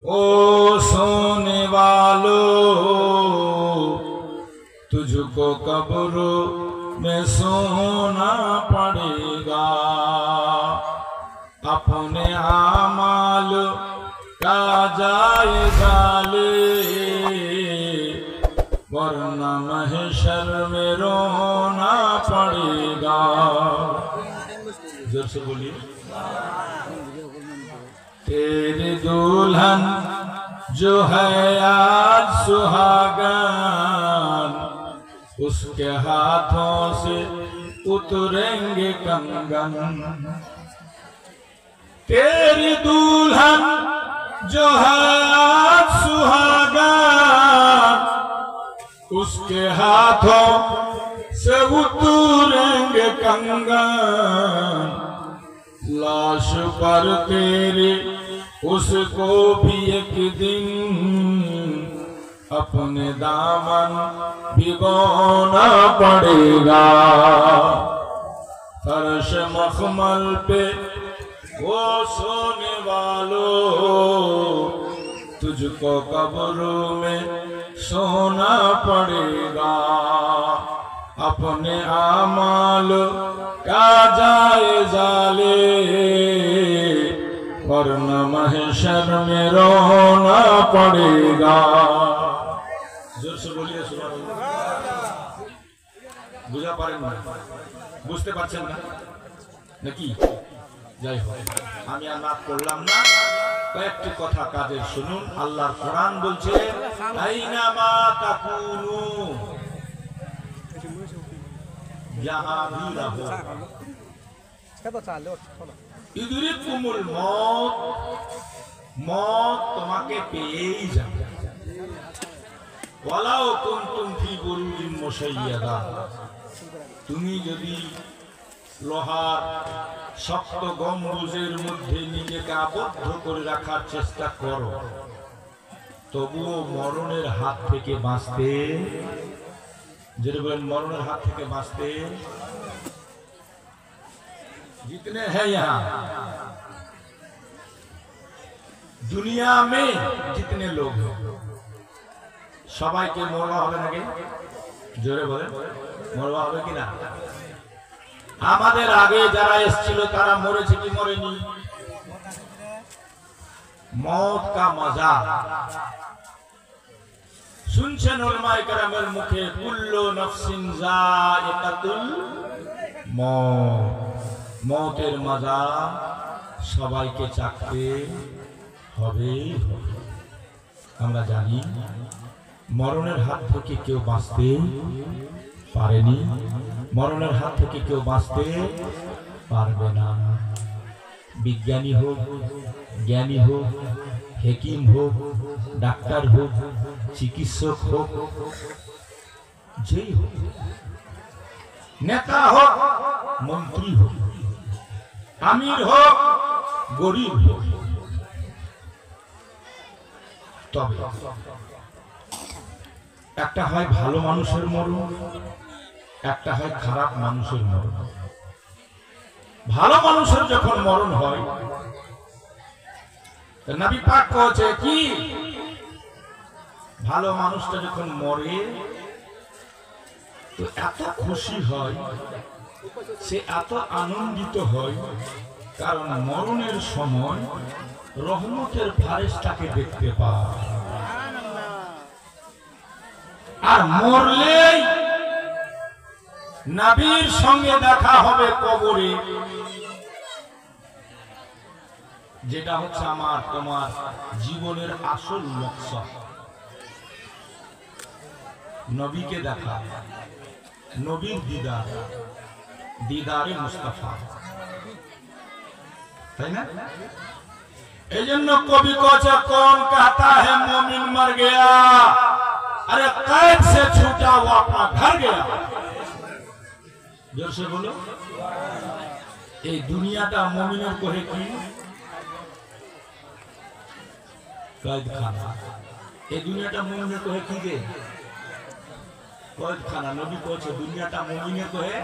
ओ सोने वालों, तुझको कब्र में सोना पड़ेगा। अपने आमाल का जायजा ले, वरना महशर में रोना पड़ेगा। जोर से बोलिए। तेरी दुल्हन जो है आज सुहागन, उसके हाथों से उतरेंगे कंगन। तेरी दुल्हन जो है आज सुहागन, उसके हाथों से उतरेंगे कंगन। लाश पर तेरे उसको भी एक दिन अपने दामन भिगोना पड़ेगा। फर्श मखमल पे वो सोने वालों, तुझको कब्र में सोना पड़ेगा। अपने आमाल का जायजा ले, वरना महशर में रोना पड़ेगा। जोर से बोलिए सुभान अल्लाह। বুঝা পারেন না, বুঝতে পারছেন না নাকি? যাই হোক, আমি আর নাক করলাম না, কয়েকটি কথা কাজের শুনুন। আল্লাহর কোরআন বলছে আইনামা তাকুনু जहाँ भी रहो ইদরিকুমুল মউত, মউত তোমাকে পেয়েই যাবে। ওয়ালাউ কুনতুম ফি বুরুজিন মুশাইয়াদা, তুমি যদি লোহার শক্ত গম্বুজের মধ্যে নিজেকে আবদ্ধ করে রাখার চেষ্টা করো, তবুও মরণের হাত থেকে বাঁচতে, যেরকম मरणের हाथ থেকে বাঁচতে, जितने हैं यहाँ दुनिया में जितने लोग हैं সবাইকে মরবা হবে নাকি? জোরে বলেন, মরবা হবে কিনা? আমাদের আগে যারা এসেছিল তারা মরেছে কি মরেনি? मौत का मजा শুনছেন উলামায়ে কেরামের মুখে, কুল্লু নাফসিন যায়িকাতুল মউত, মওতের মজা সবাইকে চাকতে হবে। আমরা জানি মরণের হাত থেকে কেউ বাঁচতে পারেনি, মরণের হাত থেকে কেউ বাঁচতে পারবে না। বিজ্ঞানী হোক, জ্ঞানী হোক, হেকিম হোক, ডাক্তার হোক, চিকিৎসক হোক, যেই হোক, নেতা হোক, মন্ত্রী হোক, আমির হোক, গরিব হোক, তবে একটা হয় ভালো মানুষের মরণ, একটা হয় খারাপ মানুষের মরণ। ভালো মানুষের যখন মরণ হয়, নবী পাক কইছে কি, ভালো মানুষটা যখন মরে তো এত খুশি হয়, সে এত আনন্দিত হয়, কারণ মরণের সময় রহমতের ফারেশতাকে দেখতে পায়। আর মরলেই নবীর সঙ্গে দেখা হবে কবরে, যেটা হচ্ছে আমার তোমার জীবনের আসল মকসদ। নবীকে দেখা, নবীর দিদার, দিদারে মুস্তাফা, তাই না? এই জন্য কবি কইছে, কোন कहता है मोमिन मर गया, अरे कैद से छूटा वो अपना घर गया। जोर से बोलो। এই দুনিয়াটা মুমিনের কহে কি? কয়েদখানা। এই দুনিয়াটা মুমিনের কহে কি গে? কয়েদখানা। নবী কইছে দুনিয়াটা মুমিনের কহে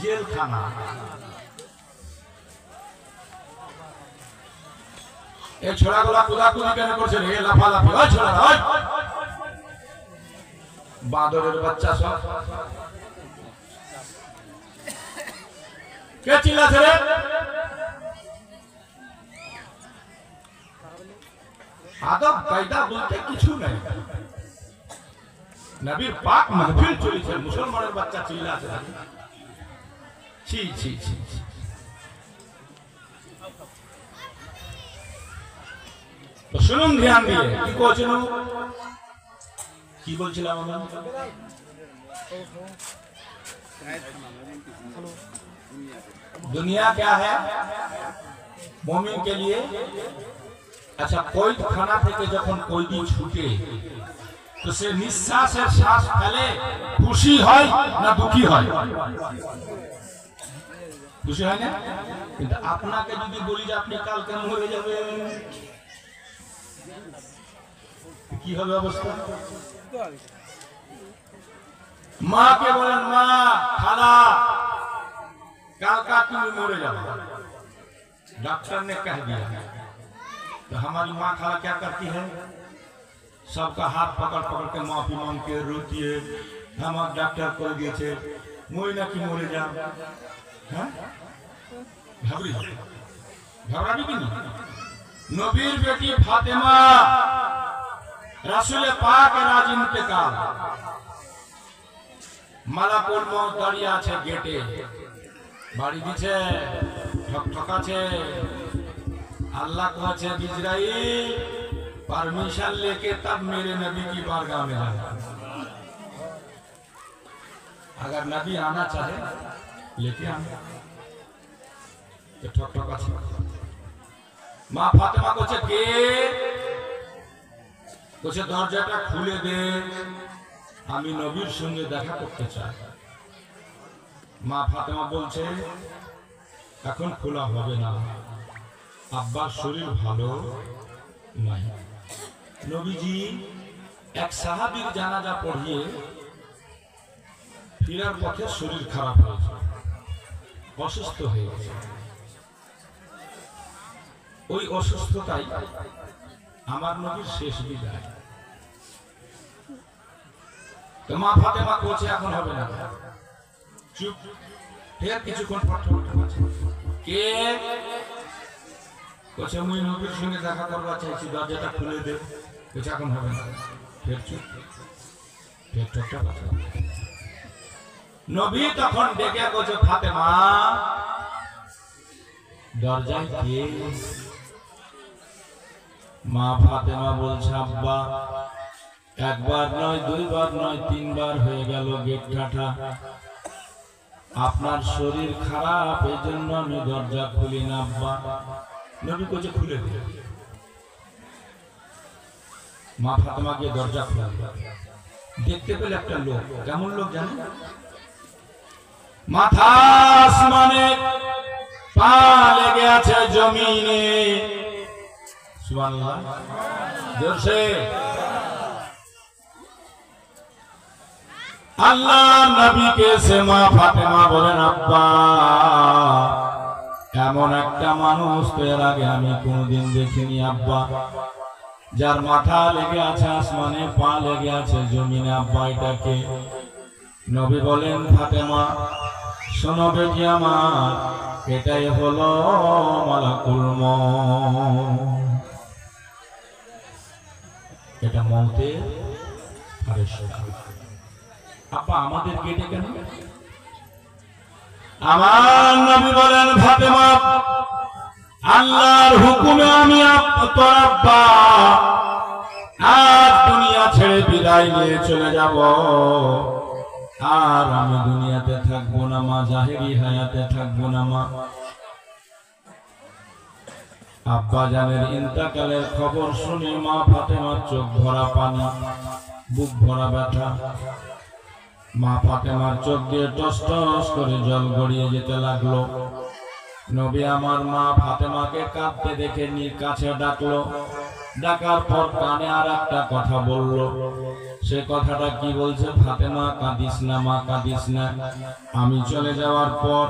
জেলখানা। এই ছোড়াগুলা কুদাকুদি কেন করছে রে? লাফালাফি, ওই ছোড়া ওই বাদরের বাচ্চা সব কে চিল্লাছে রে? আদব কায়দা বলতে কিছু নাই। নবীর পাক মাহফিল চলছে, মুসলমানের বাচ্চা চিল্লাছে। ছি ছি ছি। তো শুনুন ধ্যান দিয়ে, কি বলছিল, কি বলছিলাম আমরা? दुनिया क्या है मोमिन के लिए? अच्छा, कोई खाना থেকে যখন কয়দি ছুটে তো সে নিঃশ্বাসের শ্বাস ফেলে খুশি হয় না দুঃখী হয়? খুশি হয় না? কিন্তু আপনাকে যদি বলি যে আপনি কালকে মরে যাবেন, কি হবে অবস্থা? মাকে বলেন, মা খালা कल का तुम मरे जाओ, डॉक्टर ने कह दिया। तो हमारी माँ खाला क्या करती है? सबका हाथ पकड़ पकड़ के माफी मांग के रोती है, हम डॉक्टर को दिए मुई ना कि मरे जाओ। घबरा भी नहीं। नबीर बेटी फातिमा रसूल पाक राज इंतकाल, মালাকুল মউত দাঁড়িয়ে আছে গেটে, বাড়ি দিছে, ঠকঠকাছে। अल्लाह को আছে इजराइल परमिशन लेके तब मेरे नबी की बारगाह में जाना। अगर नबी आना चाहे लेके आना। तो ঠকঠকাছে। মা ফাতেমা বলছে, কে? বলছে দরজাটা খুলে দে, আমি নবীর সঙ্গে দেখা করতে চাই। মা ফাতেমা বলছে, এখন খোলা হবে না, আব্বার শরীর ভালো নাই। নবীজি এক সাহাবীর জানাজা পড়িয়ে ফেরার পথে শরীর খারাপ হয়েছে, অসুস্থ হয়ে গেছে। ওই অসুস্থতাই আমার নবীর শেষ বিদায়। তো মা ফাতেমা বলছে, এখন হবে না, চুপ। ফের কিছুক্ষণ পর কে? বলছে, মুই নবীর সঙ্গে দেখা করবা চাইছি, দরজাটা খুলে দে। বলছে, এখন হবে না। ফের চুপ। ফের ঠকঠক। নবী তখন ডেকে বলছে, ফাতেমা দরজায় কে? মা ফাতেমা বলছে, আব্বা একবার নয়, দুইবার নয়, তিনবার হয়ে গেল গেট ঠাঠা। আপনার শরীর খারাপ, এই জন্য আমি দরজা খুলি না আব্বা। নবী বলছে, খুলে দে। মা ফাতেমা গিয়ে দরজা খুলে দেখতে পেলে একটা লোক। কেমন লোক জানেন? মাথা আসমানে, পা লেগে আছে জমিনে। সুবহানাল্লাহ, জোরসে। আল্লাহ নবীকে সে মা ফাতেমা বলেন, আব্বা এমন একটা মানুষ তো এর আগে আমি কোনোদিন দেখিনি আব্বা, যার মাথা লেগে আছে আসমানে, পা লেগে আছে জমিনে। আব্বা এটাকে? নবী বলেন, ফাতেমা শোনো বেটি আমার, এটাই হলো মালাকুল মউত। এটা মউতের ফেরেশতা। আপা আমাদের গেটে কেন? আমার নবী বলেন, ফাতেমা আল্লাহর হুকুমে আমি তোর আব্বা আজ দুনিয়া ছেড়ে বিদায় নিয়ে চলে যাব। আর আমি দুনিয়াতে থাকবো না মা, জাহেরি হায়াতে থাকবো না মা। আব্বা জানের ইন্তেকালের খবর শুনে মা ফাতেমার চোখ ভরা পানি, বুক ভরা ব্যথা। মা ফাতেমার চোখ দিয়ে টস টস করে জল গড়িয়ে যেতে লাগলো। নবী আমার মা ফাতেমাকে কাঁদতে দেখে কাছে ডাকলো। ডাকার পর কানে আর একটা কথা বলল। সে কথাটা কি বলছে? ফাতেমা কাঁদিস না মা, কাঁদিস না। আমি চলে যাওয়ার পর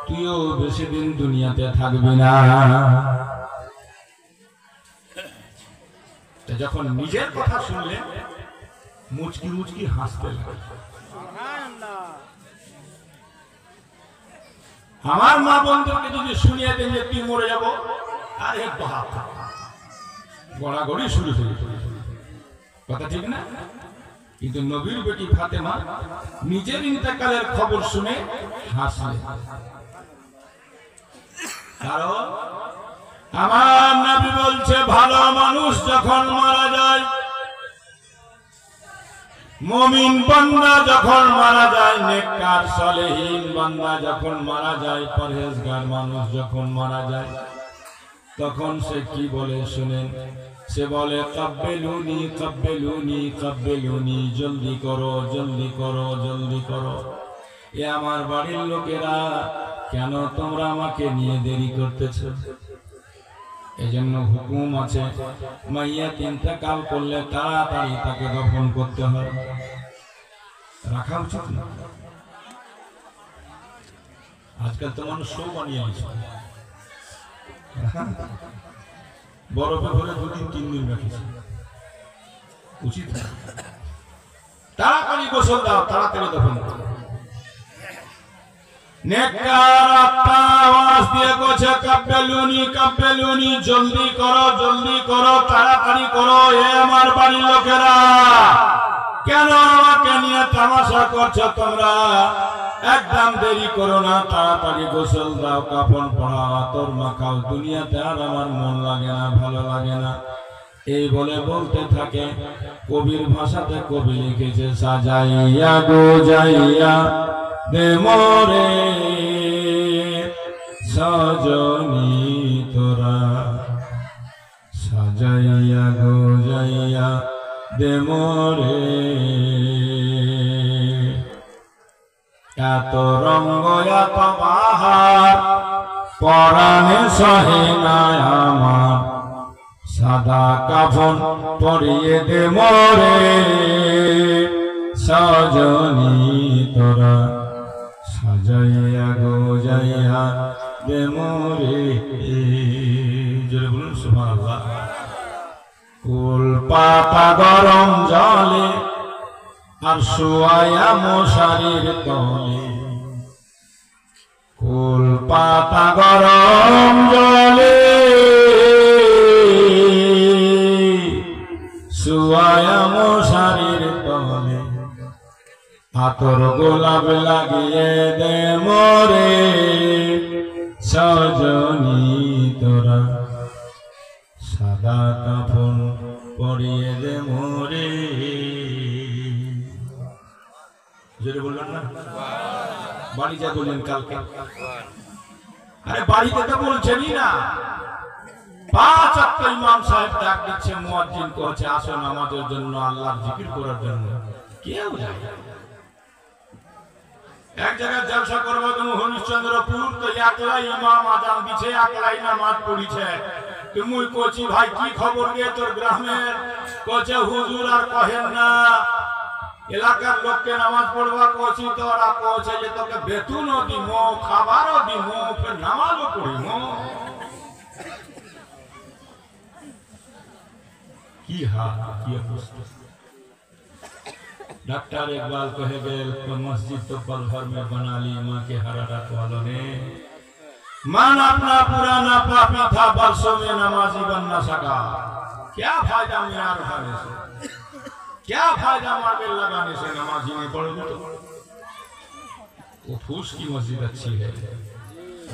তুইও বেশি দিন দুনিয়াতে থাকবি না। যখন নিজের কথা শুনলেন মুচকি মুচকি হাসতে লাগলেন। আমার মা বন্ধুকে যদি শুনিয়ে দেন যে তুই মরে যাবো, আরে বাপ, গড়াগড়ি শুরু হয়ে কথা ঠিক না? কিন্তু নবীর বেটি ফাতেমা নিজের ইন্তেকালের খবর শুনে হাসলেন। কারণ আমার নবী বলছে ভালো মানুষ যখন মারা যায়, মুমিন বান্দা যখন মারা যায়, নেককার সালেহীন বান্দা যখন মারা যায়, পরহেজগার মানুষ যখন মারা যায়, তখন সে কি বলে শুনেন? সে বলে কাব্বেলুনি কাব্বেলুনি কাব্বেলুনি, জলদি করো জলদি করো জলদি করো। এ আমার বাড়ির লোকেরা, কেন তোমরা আমাকে নিয়ে দেরি করতেছো? এজন্য হুকুম আছে মাইয়াত ইন্তেকাল করলে তাড়াতাড়ি তাকে দফন করতে হয়, রাখা উচিত না। আজকাল তো মানুষ শো বানিয়ে নিচ্ছে, বরফে ভরে 2 দিন 3 দিন রাখিছে, উচিত না। তাড়াতাড়ি গোসল দাও, তাড়াতাড়ি দফন করো। নেককার আত্মা আওয়াজ দিয়ে বলছে কাব্বেলুনি কাব্বেলুনি, জলদি করো জলদি করো, তাড়াতাড়ি করো। এ আমার বাড়ির লোকেরা, কেন আমাকে নিয়ে তামাশা করছো তোমরা? একদম দেরি করো না, তাড়াতাড়ি গোসল দাও, কাফন পরাও, আতর মাখাও। দুনিয়াতে আর আমার মন লাগে না, ভালো লাগে না। এই বলে বলতে থাকে। কবির ভাষাতে কবি লিখেছে সাজাইয়া গো যাইয়া দে মোরে সজনী তোরা, সাজাইয়া গো যাইয়া দে মোরে। এত রঙ্গ এত বাহার পরাণে সহে না আমার, সাদা কাফন পরিয়ে দে মোরে সজনী তোরা, সাজাইয়া গো যাইয়া দে মোরে। জোরে বলুন সুবহানাল্লাহ। কুল পাতা গরম জলে আর শুয়ায়া মশারির তলে, কুল পাতা গরম জলে শুয়ায়া মশারির তলে, আতর গোলাপ লাগিয়ে দে মোরে সজনী তোরা, সাদা কাফন পরিয়ে দে মোরে। জোরে বললেন না? বাড়ি যা বললেন কালকে। আরে বাড়িতে তো বলছেনই না। 5 ওয়াক্ত ইমাম সাহেব ডাক দিচ্ছে, মুয়াজ্জিন কইছে আসো নামাজের জন্য, আল্লাহর জিকির করার জন্য। কেউ যায় এক জায়গায় জলসা করবো তুমি হরিশ্চন্দ্রপুর, তো একলাই ইমাম আজান দিছে, একলাই নামাজ পড়িছে। তুমি কইছি ভাই কি খবর গে তোর গ্রামের? কইছে হুজুর আর কহেন না, এলাকার লোককে নামাজ পড়বা কইছি, তো ওরা কইছে যে তোকে বেতনও দিমো, খাবারও দিমো, ফের নামাজও পড়িমো। কি হাল, কি অবস্থা। डॉक्टर इकबाल कहे गए मस्जिद तो पल भर में बना ली माँ के हरारत वालों ने। मन अपना पुराना पापी था, बरसों में नमाजी बन न सका। क्या फायदा मीनार उठाने से, क्या फायदा मार्बल लगाने से, नमाजी नहीं पढ़ोगे तो। वो फूस की मस्जिद अच्छी है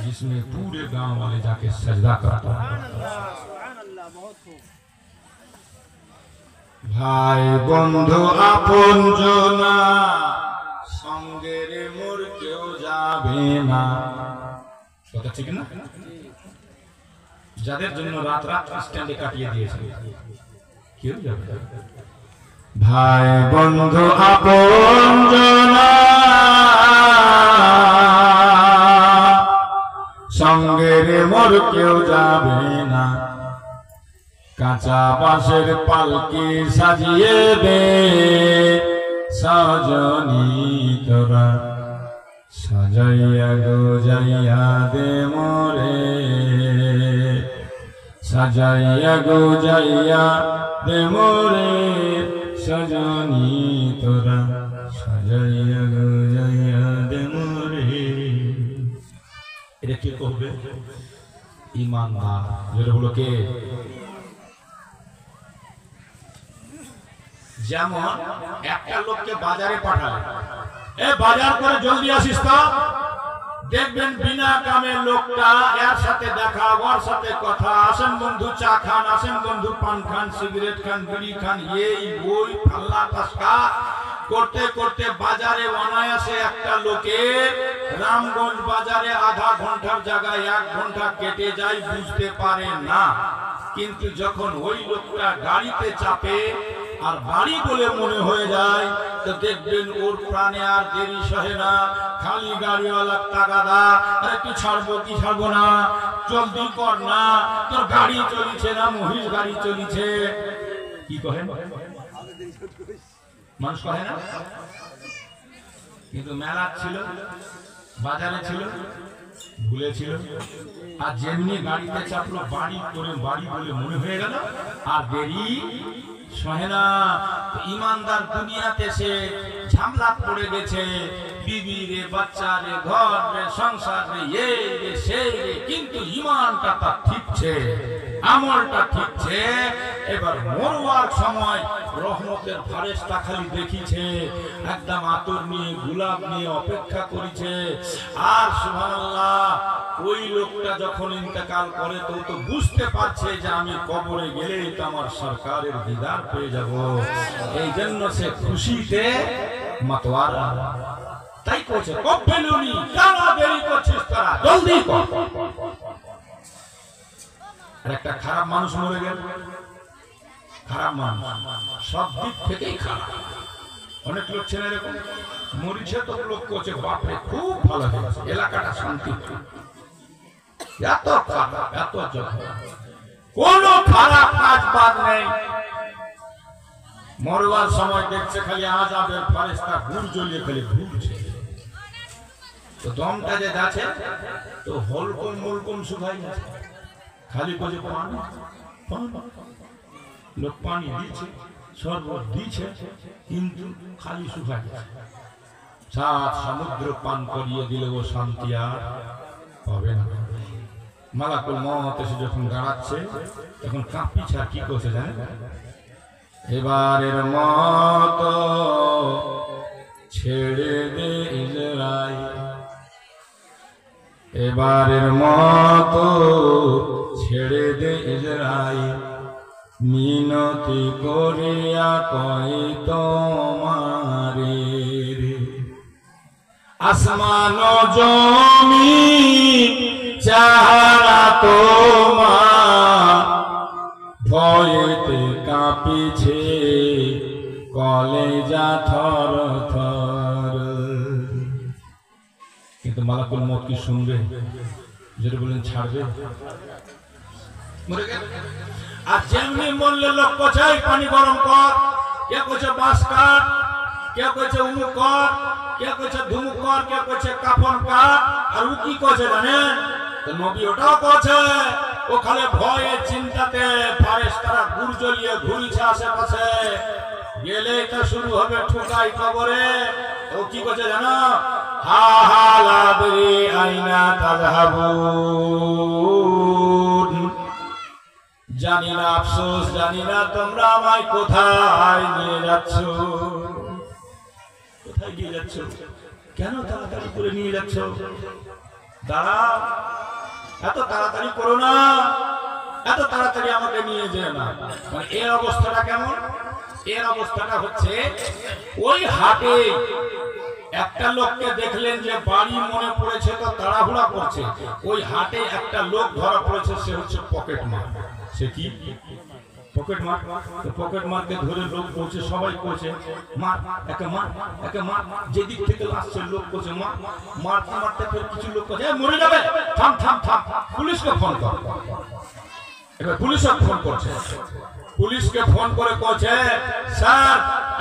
जिसमें पूरे गांव वाले जाके सजदा करते हैं। ভাই বন্ধু আপন জনা সঙ্গে রে মোর কেউ যাবে না, কথা ঠিক না? যাদের জন্য রাত রাত স্ট্যান্ডে কাটিয়ে দিয়েছে কেউ যাবে না। ভাই বন্ধু আপন জনা সঙ্গে রে মোর কেউ যাবে না, কাঁচা বাঁশের পালকি সাজিয়ে দে সজনী তোরা, সাজাইয়া গো যাইয়া দে মোরে সাজাইয়া গো যাইয়া দে মোরে সজনী তোরা সাজাইয়া গো যাইয়া দে মোরে। এটা কে করবে? ঈমানদার। যেটা হলো কে? যেমন একটা লোককে বাজারে পাঠায়, এ বাজার করে জলদি আসিস তো, দেখবেন বিনা কামে লোকটা এর সাথে দেখা, ওর সাথে কথা, আসেন বন্ধু চা খান, আসেন বন্ধু পান খান, সিগারেট খান, বিড়ি খান, এই ওই ফাল্লা টাসকা করতে করতে বাজারে অনায়াসে একটা লোকের রামগঞ্জ বাজারে আধা ঘন্টার জায়গায় 1 ঘন্টা কেটে যায়, বুঝতে পারে না। কিন্তু যখন ওই লোকটা গাড়িতে চাপে আর বাড়ি বলে মনে হয়ে যায়, তো দেখবেন ওর প্রাণে আর দেরি সহে না, খালি গাড়িওয়ালা তাগাদা, আরে কি ছাড়বো কি ছাড়বো না, জলদি কর না, তোর গাড়ি চলিছে না, মহিষ গাড়ি চলিছে। কি কহেন মানুষ কহে না? কিন্তু মেলা ছিল, বাজারে ছিল, ভুলেছিল, আর যেমনি গাড়িতে চাপলো বাড়ি করে বাড়ি বলে মনে হয়ে গেল, আর দেরি সহে না। ঈমানদার দুনিয়াতে সে ঝামেলা পড়ে গেছে, বিবি রে, বাচ্চা রে, ঘর রে, সংসার রে, এই রে সেই রে, কিন্তু ঈমানটা তার ঠিকছে, আমলটা ঠিকছে। এবার মরবার সময় রহমতের ফারেস্তা খালি দেখিছে, একদম আতর নিয়ে গোলাপ নিয়ে অপেক্ষা করেছে। আর সুবহানাল্লাহ, ওই লোকটা যখন ইন্তেকাল করে তো বুঝতে পারছে যে আমি কবরে গেলে তো আমার সরকারের দিদার পেয়ে যাব, এই জন্য সে খুশিতে মাতোয়ারা। তাই করছে, কবেলুনি কেন দেরি করছিস তোরা, জলদি কর। আর একটা খারাপ মানুষ মরে গেল, খারাপ মানুষ সব দিক থেকেই খারাপ। অনেক লোক ছেলে এরকম মরিছে, তো লোক করছে বাপরে খুব ভালো হয়েছে, এলাকাটা শান্তি, এত খারাপ, এত কোন খারাপ কাজ বাদ নেই। মরবার সময় দেখছে খালি আযাবের ফেরেশতা ঘুর জ্বলিয়ে খালি ঘুরছে, তো দমটা যে যাচ্ছে তো হলকম মলকম শুকাই গেছে, খালি বসে পানি লোক পানি দিচ্ছে, শরবত দিচ্ছে, কিন্তু খালি শুকাই গেছে। 7 সমুদ্র পান করিয়ে দিলে ও শান্তি আর পাবে না। মালাকুল মওত এসে যখন দাঁড়াচ্ছে তখন কাঁপিছে, আর কি করছে জানেন? এবারের মতো ছেড়ে দে ইজরাইল, এবারের মতো ছেড়ে দে ইজরাইল, মিনতি করিয়া কই তোমারে, আসমান জমিন চাহারা তোমার, ভয়েতে কাঁপিছে কলেজা থর থর। কিন্তু মালাকুল মওত কি শুনবে? যেটা বলেন ছাড়বে, মরে গেল। আর যেমনি মরলে লোক কোথায় পানি গরম কর, কে কইছে বাস কাট, কে কইছে উমুক কর, কে কইছে ধুমুক কর, কে কইছে কাফন কাট, আর ও কি কইছে জানেন? তো নবী ওটাও কইছে, ও খালি ভয়ে চিন্তাতে ফেরেশতারা ঘুর জ্বলিয়ে ঘুরছে আশেপাশে, গেলেই তো শুরু হবে ঠুকাই কবরে। ও কি কইছে জানো? হা হা লাদরি আইনা তাযহাবুন, জানি না, আফসোস জানি না তোমরা আমায় কোথায় নিয়ে যাচ্ছ, কোথায় নিয়ে যাচ্ছ, কেন তাড়াতাড়ি করে নিয়ে যাচ্ছ? দাঁড়াও, এত তাড়াতাড়ি করো না, এত তাড়াতাড়ি আমাকে নিয়ে যেও না। মানে এর অবস্থাটা কেমন? এর অবস্থাটা হচ্ছে, ওই হাটে একটা লোককে দেখলেন যে বাড়ি মনে পড়েছে তো তাড়াহুড়া করছে, ওই হাটে একটা লোক ধরা পড়েছে, সে হচ্ছে পকেট মার। সে কি পকেট মার? তো পকেট মারকে ধরে লোক পৌঁছে, সবাই পৌঁছে মার, একে মার, একে মার, যেদিক থেকে আসছে লোক পৌঁছে মার, মারতে মারতে ফের কিছু লোক পৌঁছে মরে যাবে, থাম থাম থাম, পুলিশকে ফোন কর। এবার পুলিশকে ফোন করছে, পুলিশকে ফোন করে কইছে, স্যার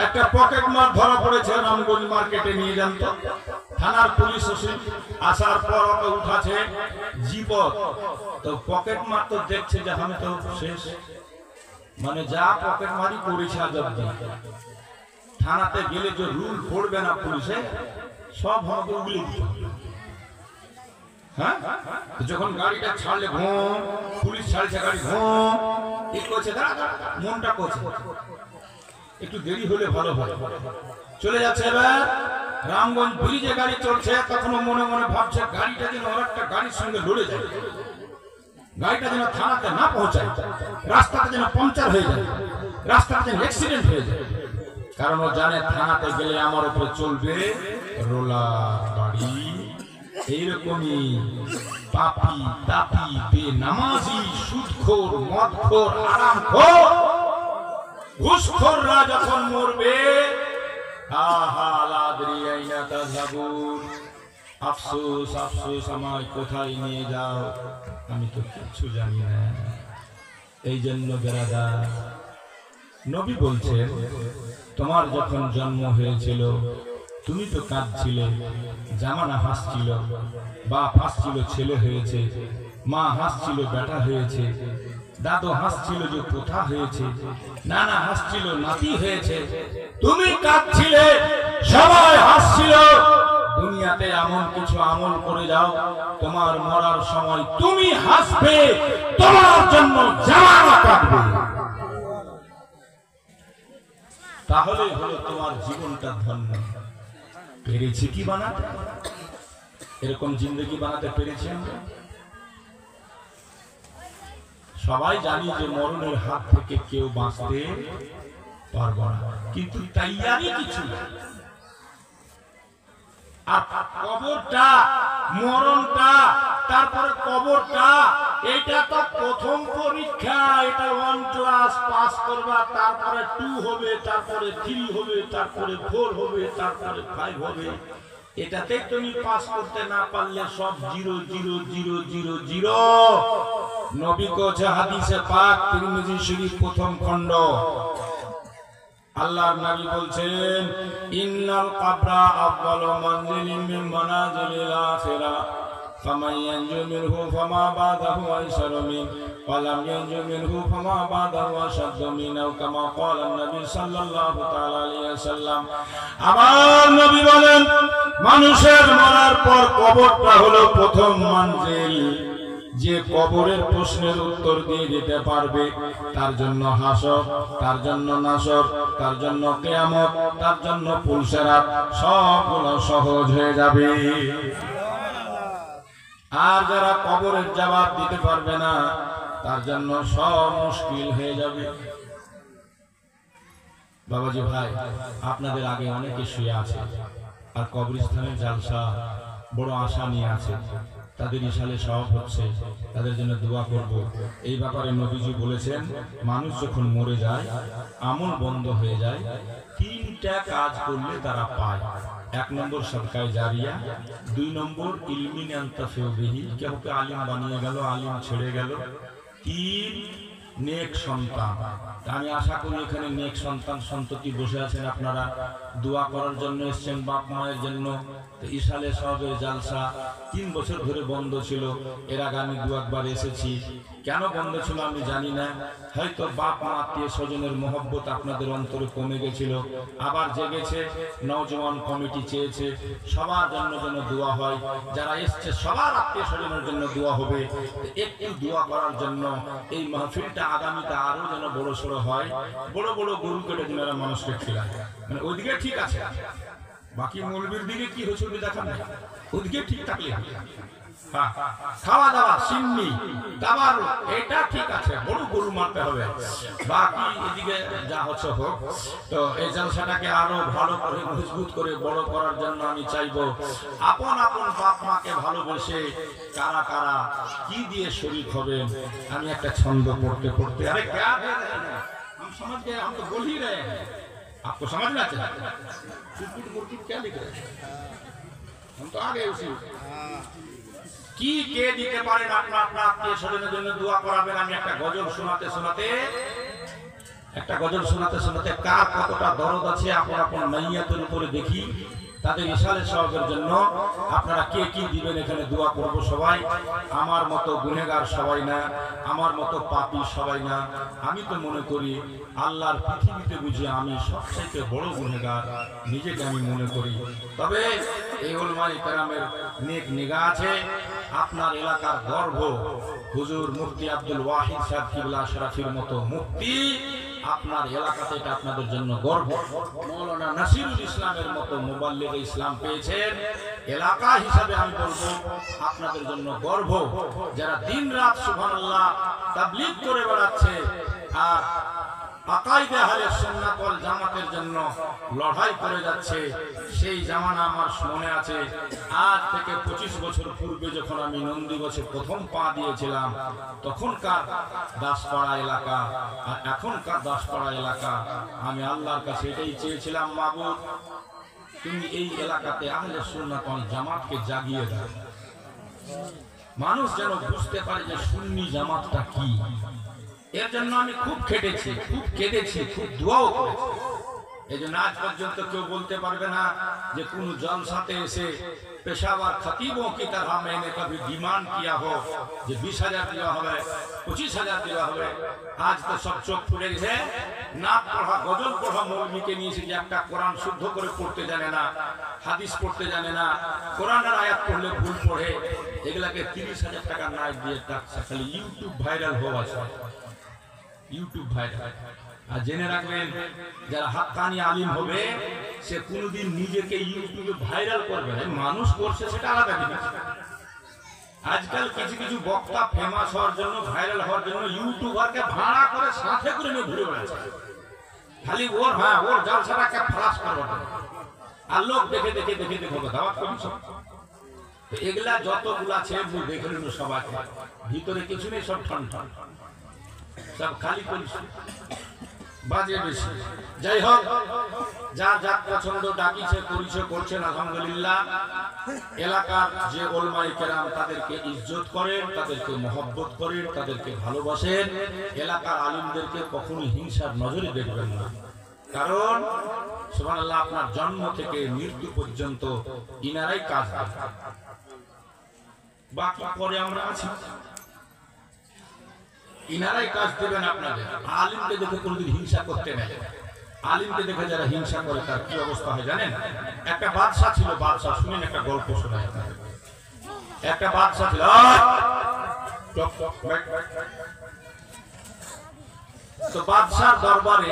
একটা পকেট মার ধরা পড়েছে, রামগঞ্জ মার্কেটে নিয়ে যান তো। থানার পুলিশ আসার পর ওকে উঠাছে জীবত, তো পকেট মার তো দেখছে যে আমি তো শেষ, মানে যা পকেট মারি করেছে আজ অব্দি। থানাতে গেলে যে রুল পড়বে না পুলিশে, সব হবে উগলে দিতে। হ্যাঁ, যখন গাড়িটা ছাড়লে ঘুম, পুলিশ ছাড়ছে গাড়ি ঘুম, কি করছে মনটা করছে একটু দেরি হলে ভালো হয়। চলে যাচ্ছে এবার রামগঞ্জ ব্রিজে গাড়ি চলছে, তখনও মনে মনে ভাবছে গাড়িটা যেন আর একটা গাড়ির সঙ্গে লড়ে যায়, গাড়িটা যেন থানাতে না পৌঁছায়, রাস্তাটা যেন পাংচার হয়ে যায়, রাস্তাটা যেন অ্যাক্সিডেন্ট হয়ে যায়। কারণ ও জানে থানাতে গেলে আমার উপরে চলবে রোলার গাড়ি। এইরকমই পাপী তাপী বেনামাজি সুদখোর মদখোর আরামখোর ঘুষখোররা যখন মরবে, আফসোস আফসোস আমায় কোথায় নিয়ে যাও, আমি তো কিচ্ছু জানি না। এই জন্য বেরাদার নবী বলছেন, তোমার যখন জন্ম হয়েছিল তুমি তো কাঁদছিলে, জামানা হাসছিল, বাপ হাসছিল ছেলে হয়েছে, মা হাসছিল বেটা হয়েছে, দাদু হাসছিল যে পোতা হয়েছে, নানা হাসছিল নাতি হয়েছে, তুমি কাঁদছিলে সবাই হাসছিল। দুনিয়াতে এমন কিছু আমল করে যাও, তোমার মরার সময় তুমি হাসবে, তোমার জন্য জামানা কাটবে, তাহলে হলো তোমার জীবনটা ধন্য। পেরেছি কি বানাতে? এরকম জিন্দগি বানাতে পেরেছি আমরা? সবাই জানি যে মরণের হাত থেকে কেউ বাঁচতে পারবো না, কিন্তু তাইয়ারি কিছু না। আর কবরটা, মরণটা, তারপরে কবরটা, এটা তো প্রথম পরীক্ষা। এটা 1 ক্লাস পাস করবা, তারপরে 2 হবে, তারপরে 3 হবে, তারপরে 4 হবে, তারপরে 5 হবে। এটাতে তুমি পাস করতে না পারলে সব 0 0 0 0 0। নবী কোছে হাদিসে পাক তিরমিজি শরীফ প্রথম খণ্ড, আল্লাহর নবী বলছেন, ইন্নাল কবরা আউয়ালু মানজিলিন মিন মানাজিলিল আখিরাহ, ফামান ইয়ানজু মিনহু ফামা বাদাহু আইসারু মিন, ওয়া লাম ইয়ানজু মিনহু ফামা বাদাহু আশাদ্দু মিন, আও কামা ক্বালা নবী সাল্লাল্লাহু তাআলা আলাইহি ওয়াসাল্লাম। আমার নবী বলেন, মানুষের মরার পর কবরটা হলো প্রথম মঞ্জিল। যে কবরের প্রশ্নের উত্তর দিয়ে দিতে পারবে, তার জন্য হাসর, তার জন্য নাসর, তার জন্য কিয়ামত, তার জন্য পুলসেরাত সবগুলো সহজ হয়ে যাবে। আর যারা কবরের জবাব দিতে পারবে না, তার জন্য সব মুশকিল হয়ে যাবে। বাবাজি ভাই, আপনাদের আগে অনেকে শুয়ে আছে, আর কবরস্থানের জালসা বড় আশা নিয়ে আছে, তাদের ইশালে সওয়াব হচ্ছে, তাদের জন্য দোয়া করব। এই ব্যাপারে নবীজি বলেছেন, মানুষ যখন মরে যায়, আমল বন্ধ হয়ে যায়, 3টা কাজ করলে তারা পায়। 1 নম্বর সাদকায়ে জারিয়া, 2 নম্বর ইলমিন আনতাফিউ বিহি, কাউকে আলিম বানিয়ে গেল, আলিম ছেড়ে গেল, 3 নেক সন্তান। আমি আশা করি এখানে নেক সন্তান সন্ততি বসে আছেন, আপনারা দোয়া করার জন্য এসেছেন বাপ মায়ের জন্য। ইশালে সবের জালসা 3 বছর ধরে বন্ধ ছিল। এর আগে আমি 2-1 এসেছি। কেন বন্ধ ছিল আমি জানি না, হয়তো বাপ মা আত্মীয় স্বজনের মহব্বত আপনাদের অন্তরে কমে গেছিল, আবার জেগেছে। নওজওয়ান কমিটি চেয়েছে সবার জন্য যেন দোয়া হয়, যারা এসছে সবার আত্মীয় স্বজনের জন্য দোয়া হবে। একটু দোয়া করার জন্য এই মাহফিলটা আগামীতে আরো যেন বড় সড়ো হয়, বড় বড় গরু কেটে দিনারা মানুষকে খিলায়। মানে ওইদিকে ঠিক আছে, বাকি মৌলবীর দিকে কি হচ্ছে ওই দেখার নেই, ওইদিকে ঠিক থাকলে হ্যাঁ, খাওয়া দাওয়া সিন্নি দাবার এটা ঠিক আছে, বড় গরু মারতে হবে, বাকি এদিকে যা হচ্ছে হোক। তো এই জলসাটাকে আরো ভালো করে মজবুত করে বড় করার জন্য আমি চাইবো আপন আপন বাপ মাকে ভালোবেসে কারা কারা কি দিয়ে শরীক হবেন। আমি একটা ছন্দ পড়তে পড়তে, আরে क्या हम समझ गए, हम तो बोल ही रहे हैं, आपको समझना चाहिए। क्या लिख रहे हैं, हम तो आ गए उसी। কি কে দিতে পারেন আপনার আপনার আত্মীয় স্বজনের জন্য দোয়া করাবেন। আমি একটা গজল শোনাতে শোনাতে কার কতটা দরদ আছে আপন আপন মাইয়াতের উপরে দেখি। তাদের ইশালে সওয়াবের জন্য আপনারা কে কি দিবেন এখানে দোয়া করব সবাই। আমার মতো গুনাহগার সবাই না, আমার মতো পাপী সবাই না। আমি তো মনে করি আল্লাহর পৃথিবীতে বুঝি আমি সবচেয়ে বড় গুনাহগার নিজেকে আমি মনে করি। তবে এই উলামায়ে কেরামের নেক নিগাহ আছে। আপনার এলাকার গর্ব হুজুর মুফতি আব্দুল ওয়াহিদ সাহেব কিবলা শরাফির মতো মুফতি আপনার এলাকাতে, এটা আপনাদের জন্য গর্ব। মাওলানা নাসিরুল ইসলামের মতো মুবাল্লিগ ইসলাম পেয়েছেন, এলাকা হিসাবে আমি বলবো আপনাদের জন্য গর্ব। যারা দিন রাত সুবহানাল্লাহ তাবলীগ করে বেড়াচ্ছে আর আকাইদে আহলে সুন্নাত ওয়াল জামাতের জন্য লড়াই করে যাচ্ছে, সেই জামানা আমার মনে আছে। আজ থেকে 25 বছর পূর্বে যখন আমি নন্দীগঞ্জে প্রথম পা দিয়েছিলাম, তখনকার দাসপাড়া এলাকা আর এখনকার দাসপাড়া এলাকা, আমি আল্লাহর কাছে এটাই চেয়েছিলাম, মাবুদ তুমি এই এলাকাতে আহলে সুন্নাত ওয়াল জামাতকে জাগিয়ে দাও, মানুষ যেন বুঝতে পারে যে সুন্নি জামাতটা কি। এর জন্য আমি খুব খেটেছি, খুব কেঁদেছি, খুব দোয়াও করেছি। এই জন্য আজ পর্যন্ত কেউ বলতে পারবে না যে কোন জলসাতে এসে পেশাওয়ার খতিবों की तरह मैंने कभी डिमांड किया हो যে 20,000 দেওয়া হবে, 25,000 দেওয়া হবে। আজ তো সব চোখ খুলে গেছে। নাক পড়া গজল পড়া মৌলবীকে নিয়েছে যে একটা কোরআন শুদ্ধ করে পড়তে জানে না, হাদিস পড়তে জানে না, কোরআনের আয়াত পড়লে ভুল পড়ে, এগুলাকে 30,000 টাকা নাইট দিয়ে ডাকছে। খালি ইউটিউব ভাইরাল হওয়া চাই, ইউটিউব ভাইরাল। আর জেনে রাখবেন যারা হাক্কানি আলিম হবে সে কোনোদিন নিজেকে ইউটিউবে ভাইরাল করবে না। মানুষ করছে সেটা আলাদা জিনিস। আজকাল কিছু কিছু বক্তা ফেমাস হওয়ার জন্য, ভাইরাল হওয়ার জন্য ইউটিউবারকে ভাড়া করে সাথে করে নিয়ে ঘুরে বেড়াচ্ছে, খালি ওর ওর জলসাটাকে ফ্লাশ করবে আর লোক দেখে দেখে দেখে দেখে দাওয়াত করছে। এগুলা যতগুলা আছে দেখে নিন সবাই, ভিতরে কিছু নেই, সব ঠন ঠন, সব খালি করেছে, বাজে বেশি। যাই হোক, যার যার পছন্দ ডাকিছে পরিচয় করছেন আলহামদুলিল্লাহ। এলাকার যে উলামায়ে কেরাম তাদেরকে ইজ্জত করেন, তাদেরকে মহব্বত করেন, তাদেরকে ভালোবাসেন। এলাকার আলিমদেরকে কখনোই হিংসার নজরে দেখবেন না, কারণ সুবহানাল্লাহ আপনার জন্ম থেকে মৃত্যু পর্যন্ত ইনারাই কাজ করেন, বাকি পরে আমরা আছি, ইনারাই কাজ দেবেন আপনাদের। আলিমকে দেখে কোনদিন হিংসা করতে নেই। আলিমকে দেখে যারা হিংসা করে তার কি অবস্থা হয় জানেন? একটা বাদশা ছিল, বাদশা, শুনেন একটা গল্প শোনায়। একটা বাদশা ছিল, তো বাদশার দরবারে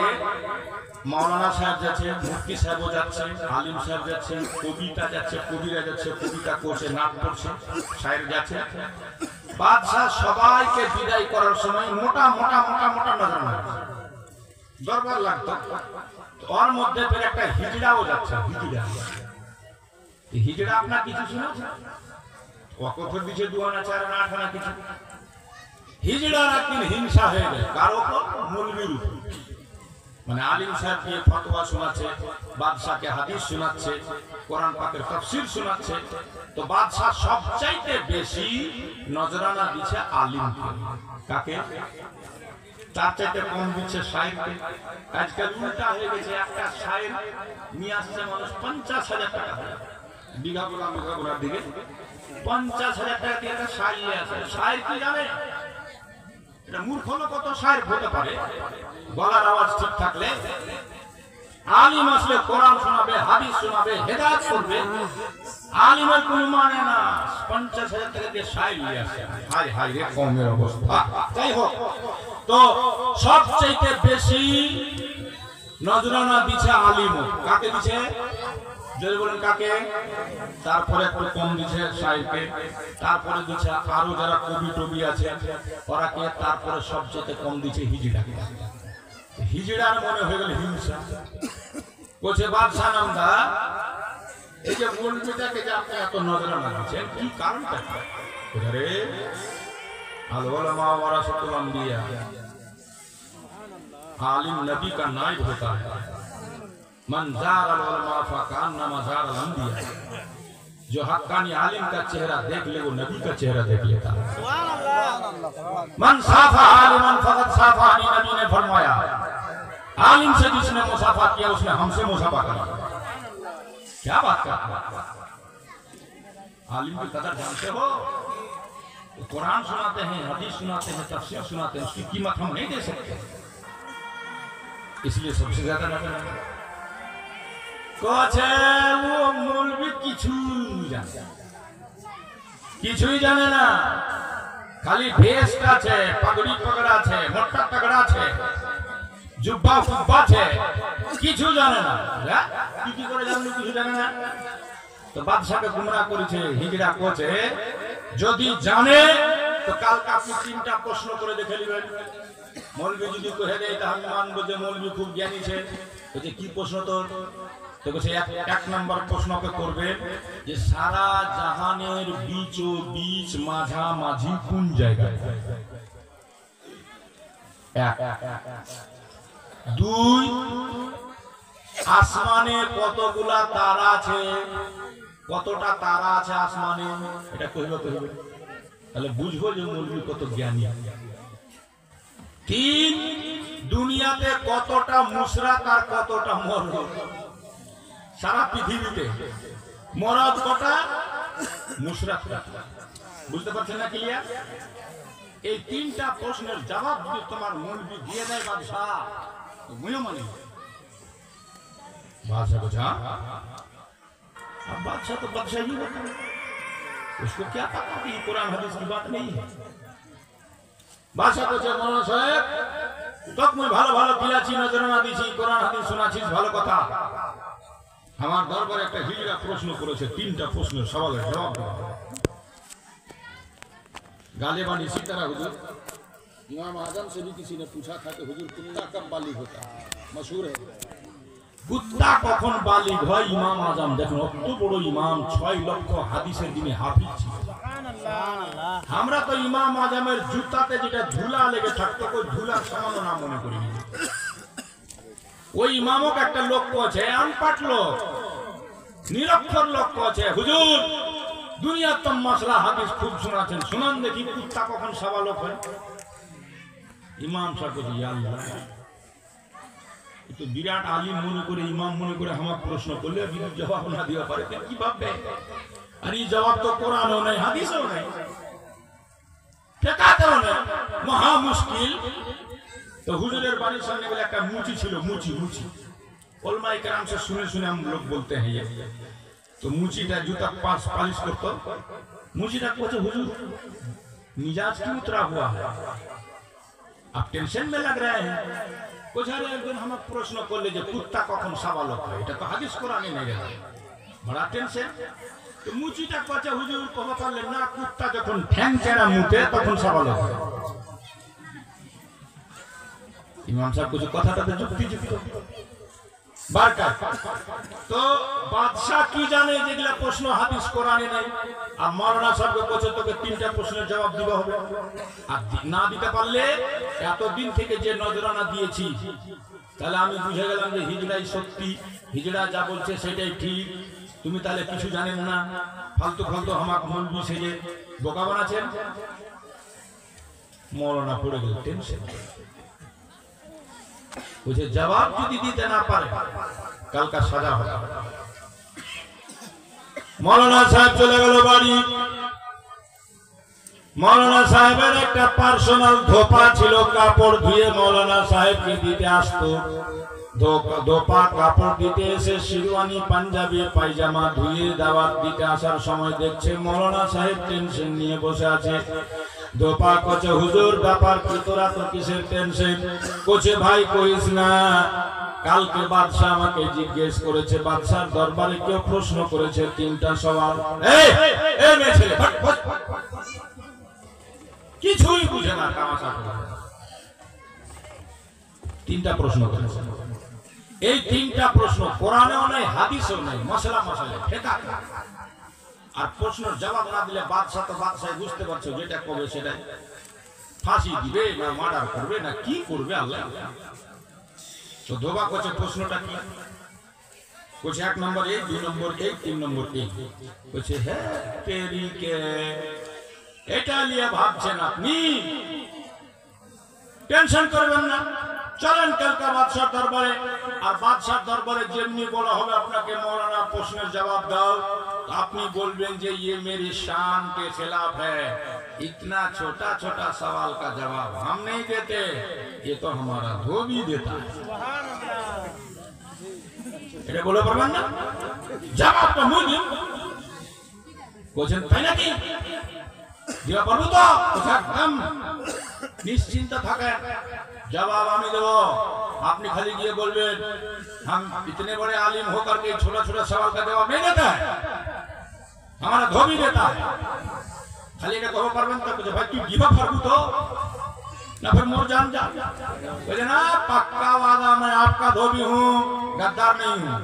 মাওলানা সাহেব যাচ্ছে, মুফতি সাহেবও যাচ্ছে, আলিম সাহেব যাচ্ছে, কবিতা যাচ্ছে, কবিরা যাচ্ছে, কবিতা করছে, নাট করছে, শায়ের যাচ্ছে। বাদশাহ সবাইকে বিদায় করার সময় মোটা মোটা মোটা মোটা নজরানা দরবার লাগতো। ওর মধ্যে ফের একটা হিজড়াও যাচ্ছে। হিজড়া আপনার কিছু শুনেছেন? ওয়াকফের দিচ্ছে 2 আনা 4 আনা 8 আনা কিছু। হিজড়ার একদিন হিংসা হয়ে যায় কার উপর? মৌলবীর উপর। মানে আলিম সাহেব দিয়ে ফতোয়া শোনাচ্ছে, বাদশাকে হাদিস শোনাচ্ছে, কোরআন পাকের তাফসীর শোনাচ্ছে। তো বাদশা সবচাইতে বেশি নজরানা দিচ্ছে আলিমকে। কাকে? তার চাইতে কম দিচ্ছে শায়েরকে। আজকাল উল্টা হয়ে গেছে, একটা শায়ের নিয়ে আসছে মানুষ 50,000 টাকা বিঘা বোলার দিকে 50,000 টাকা দিয়ে একটা শায়ের নিয়ে আসে। শায়ের কি জানে? এটা মূর্খ লোক কত শায়ের হতে পারে গলার আওয়াজ ঠিক থাকলে। আলিম আসলে কোরআন শোনাবে, হাদিস শোনাবে, হেদায়েত করবে। আলিমের কোনো মানে না, 50,000 টাকা দিয়ে শায়ের নিয়ে আসে। হায় হায় রে কওমের অবস্থা। যাই হোক, তো সবচেয়ে বেশি নজরানা দিচ্ছে আলিম। কাকে দিচ্ছে? যদি বলেন কাকে? তারপরে একটু কম দিচ্ছে শায়েরকে, তারপরে দিচ্ছে আরো যারা কবি টবি আছে ওরাকে, তারপরে সবচেয়ে কম দিচ্ছে হিজড়াকে। হিজড়ার মনে হয়ে গেল হিংসা, বলছে বাদশাহ নামদা এই যে মৌলবীটাকে যে আপনি এত নজরানা দিচ্ছেন, কি কারণটা? রে আল উলামা ওয়ারাসাতুল আম্বিয়া, आलिम नबी का नाइब होता है। मन जार अल उलमा फकान्नमा जार अल अंबिया। जो हक्कानी आलिम का चेहरा देख ले वो नबी का चेहरा देख लेता है। मन साफा आलिमन फकत साफानी, नबी ने फरमाया आलिम से जिसने मुसाफा किया उसने हमसे मुसाफा किया। क्या बात करते हो? आलिम की कदर जानते हो? तो कुरान सुनाते हैं, हदीस सुनाते हैं, तफसीर सुनाते हैं, उसकी कीमत हम नहीं दे सकते, इसलिए सबसे ज्यादा नजर कहे वो मौलवी কিছুই জানে না, খালি ভেস্ট আছে, পাগড়ি পগড়া আছে, মোটা তগড়া আছে, জুব্বা ফুব্বা আছে, কিছু জানে না। কি করে জানলো কিছু জানে না? তো বাদশাকে গুমরা করেছে, হিজড়া কোচে যদি জানে তো কালকে আপনি 3টা প্রশ্ন করে দেখে নেবেন। মৌলবি যদি কহে দেয় তা আমি মানবো যে মৌলবি খুব জ্ঞানী আছে। যে কি প্রশ্ন তোর? তো বলছে এক নম্বর প্রশ্নকে করবে যে সারা জাহানের বীচ ও বীচ মাঝামাঝি কোন জায়গায়? 2 আসমানে কতগুলা তারা আছে, কতটা তারা আছে আসমানে, এটা কইবে তাহলে বুঝবো যে মৌলবি কত জ্ঞানী। 3 দুনিয়াতে কতটা মুশরাক আর কতটা মরদ, সারা পৃথিবীতে মরদ কটা মুশরাক কটা, বুঝতে পারছেন না ক্লিয়ার? এই 3টা প্রশ্নের জবাব যদি তোমার মৌলবি দিয়ে দেয় বাদশাহ, তো মুইও মানি। बादशाह को जहाँ अब बादशाह तो बादशाह ही होता है, उसको क्या पता कि कुरान हदीस की बात नहीं है। बादशाह को जब मौलाना साहब तक मैं ভালো ভালো দিলাছি, নজরানা দিছি, কোরআন হাদিস শোনাছিস, ভালো কথা। আমার দরবারে একটা হিজড়া প্রশ্ন করেছে, 3টা প্রশ্নের সওয়ালের জবাব দাও। गालिबान इसी तरह हुजूर इमाम आजम से भी किसी ने पूछा था कि हुजूर कुत्ता कब बालिग होता है, मशहूर है। কুত্তা কখন বালিগ হয়? ইমাম আজম দেখুন, অত বড় ইমাম, 6 লক্ষ হাদিসের দিনে হাফিজ ছিল। আমরা তো ইমাম আজমের জুতাতে যেটা ধুলা লেগে থাকতো, ওই ধুলার সামান্য নাম মনে করিনি। ওই ইমামক একটা লোক আছে, আনপাট লোক, নিরক্ষর লোক আছে, হুজুর দুনিয়ার তো মাসলা হাদিস খুব শোনাচ্ছেন, শুনান দেখি কুত্তা কখন সাবালক হয়। ইমাম সাহেব বলছে ইয়া আল্লাহ, তো বিরাট আলিম মনে করে, ইমাম মনে করে আমার প্রশ্ন করলে যদি জবাব না দিতে পারে কি ভাববে? আর এই জবাব তো কোরআনও নাই, হাদিসও নাই, ফিকহাতেও নাই, মহা মুশকিল। তো হুজুরের বাড়ির সামনে গেলে একটা মুচি ছিল, মুচি ওলমায়ে কেরাম से শুনে हम लोग बोलते हैं ये। तो मुचीটা जूता पालिश करतो, मुचीটা कोचे हुजूर मिजाज क्यों उतरा हुआ है, आप टेंशन में लग रहे हैं। कुछ अरे একদিন हम प्रश्न করলে যে কুত্তা কখন সাবালক হয়, এটা তো হাদিস কোরআনে নেই গেল, বড় টেনশন। তো মুচিটা কোচে হুজুর কব পারলেন না, কুত্তা যখন ঠ্যাং চেরা মুতে তখন সাবালক হয়। ইমাম সাহেব কিছু কথাটাতে যুক্তি বারকাত। তো বাদশা কি জানে যেগুলা প্রশ্ন হাদিস কোরআনে নাই, আর মাওলানা সাহেবকে বলছে তোকে 3টা প্রশ্নের জবাব দিতে হবে, আর না দিতে পারলে এতদিন থেকে যে নজরানা দিয়েছি তাহলে আমি বুঝে গেলাম যে হিজড়াই সত্যি, হিজড়া যা বলছে সেটাই ঠিক, তুমি তাহলে কিছু জানেন না, ফালতু হামাক মৌলবি সেজে বোকা বানাচ্ছেন। মাওলানা পড়ে গেল টেনশন, বুঝে জবাব যদি দিতে না পারে কালকা সাজা হবে। মাওলানা সাহেব চলে গেল বাড়ি। মাওলানা সাহেবের একটা পার্সোনাল ধোপা ছিল, কাপড় ধুয়ে মাওলানা সাহেবকে দিতে আসতো। ধোপা কাপড় দিতে এসে শিরওয়ানি পাঞ্জাবি পায়জামা ধুয়ে দাওয়াত দিতে আসার সময় দেখছে মাওলানা সাহেব টেনশন নিয়ে বসে আছে। ধোপা কোচে হুজুর ব্যাপার কি, তোরা তো কিসের টেনশন? কোচে ভাই কইস না, কালকে বাদশা আমাকে জিজ্ঞেস করেছে, বাদশার দরবারে কেউ প্রশ্ন করেছে 3টা সওয়াল। এই মেয়ে ছেলে কিছুই বুঝে না, তামাশা করে 3টা প্রশ্ন করেছে। এই 3টা প্রশ্ন কোরআনেও নাই, হাদিসেও নাই, মশলা ফিকহ। আর প্রশ্নের জবাব না দিলে বাদশা তো বাদশাহ বুঝতে পারছো যেটা কবে সেটা ফাঁসি দিবে না মার্ডার করবে না কি করবে আল্লাহ। তো ধোবা কোচে প্রশ্নটা কি? কোচে 1 নম্বর এই, 2 নম্বর এই, 3 নম্বর এই। কোচে হ্যাঁ তেরিকে, এটা নিয়ে ভাবছেন আপনি, টেনশন করবেন না, চলেন কালকা বাদশার দরবারে। আর বাদশার দরবারে যেমনি বলা হবে আপনাকে মৌলানা প্রশ্নের জবাব দাও, আপনি বলবেন যে ये मेरी शान के खिलाफ है, इतना छोटा छोटा सवाल का जवाब हम नहीं देते, ये तो हमारा धोबी देता है। এটা বলে পারবেন না? জবাবটা মুই দিন। বলছেন তাই নাকি? দিবা পারবো তো? একদম নিশ্চিন্ত থাকেন, जवाब আমি দেব। আপনি খালি গিয়ে বলবেন हम इतने बड़े आलिम होकर के छोटा छोटा सवाल का जवाब नहीं देता है, हमारा धोबी देता है। खाली এটা কবে পারবেন তো? বুঝে ভাই তুই দিবা পারবো তো ना, फिर मोर जान जा। बोले ना पक्का वादा, मैं आपका धोबी हूँ, गद्दार नहीं हूँ।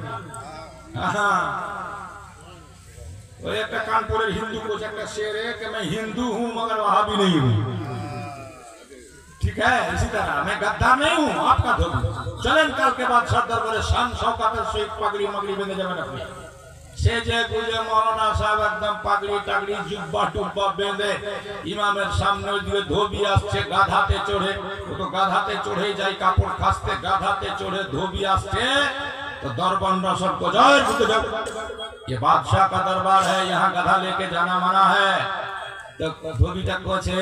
वो एक कानपुर हिंदू को एक शेर है कि मैं हिंदू हूँ मगर वहाबी नहीं हूँ। ठीक है, इसी तरह मैं गद्दार नहीं हूँ, आपका धोबी। चलें कल के बाद सर दरबारे शान शौकत से पगड़ी मगड़ी बेंधे जाবেন আপনি। সে যে গুজে মৌলানা সাহেব একদম পাগড়ি টাগড়ি জুব্বা টুব্বা বেঁধে ইমামের সামনে দিয়ে ধোবি আসছে গাধাতে চড়ে, ও তো গাধাতে চড়ে যায় কাপড় খাসতে, গাধাতে চড়ে ধোবি আসছে तो दरबार रसद को जाए, ये बादशाह का दरबार है, यहाँ गधा लेके जाना मना है। तो ধোবিটা কোছে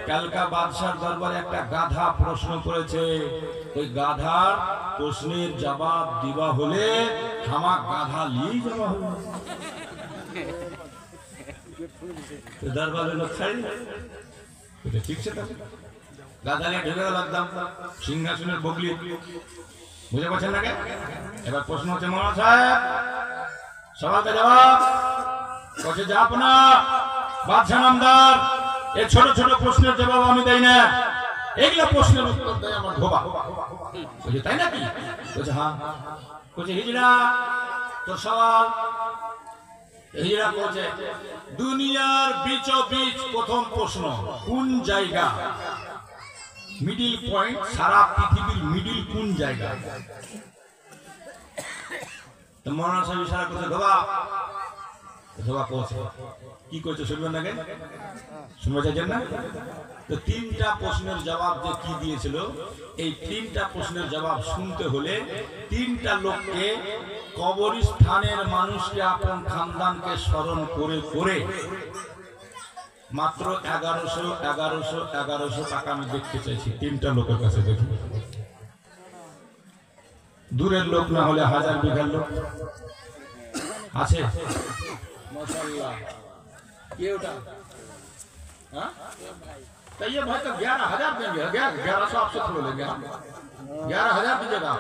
কালকা বাদশার দরবারে একটা গাধা প্রশ্ন করেছে, ওই গাধার প্রশ্নের জবাব দিবা হলে আমার গাধা নিয়ে যাওয়া হবে। তো দরবারে লোক খাই এটা ঠিক আছে, গাধা নিয়ে ঢুকে গেল একদম সিংহাসনের বগলি। বুঝে পাচ্ছেন নাকি? এবার প্রশ্ন হচ্ছে মৌলানা সাহেব সবাইকে জবাব কোছে যা আপনা বাদশাহ নামদার এই ছোট ছোট প্রশ্নের জবাব আমি দেই না, এগুলা প্রশ্নের উত্তর দেয় আমার ধোবা। বুঝে তাই নাকি? বলছে হ্যাঁ। বলছে হিজড়া তোর সওয়াল। হিজড়া বলছে দুনিয়ার বিচবিচ প্রথম প্রশ্ন কোন জায়গা, মিডিল পয়েন্ট, সারা পৃথিবীর মিডিল কোন জায়গা? তো মৌলানা সাহেব ইশারা করছে ধোবা। ধোবা বলছে কি করছে শুনবেন নাকি? শুনতে চাইছেন না? তো তিনটা প্রশ্নের জবাব যে কি দিয়েছিল, এই তিনটা প্রশ্নের জবাব শুনতে হলে তিনটা লোককে কবরস্থানের মানুষকে আপন খানদানকে স্মরণ করে করে মাত্র 1100 টাকা আমি দেখতে চাইছি তিনটা লোকের কাছে। দেখি দূরের লোক না হলে 1000 বিঘার লোক আছে। माशाल्लाह ये उठा हाँ तो ये भाई तो 11,000 देंगे, 1100 आपसे थोड़ा लेंगे, 11,000 दीजिएगा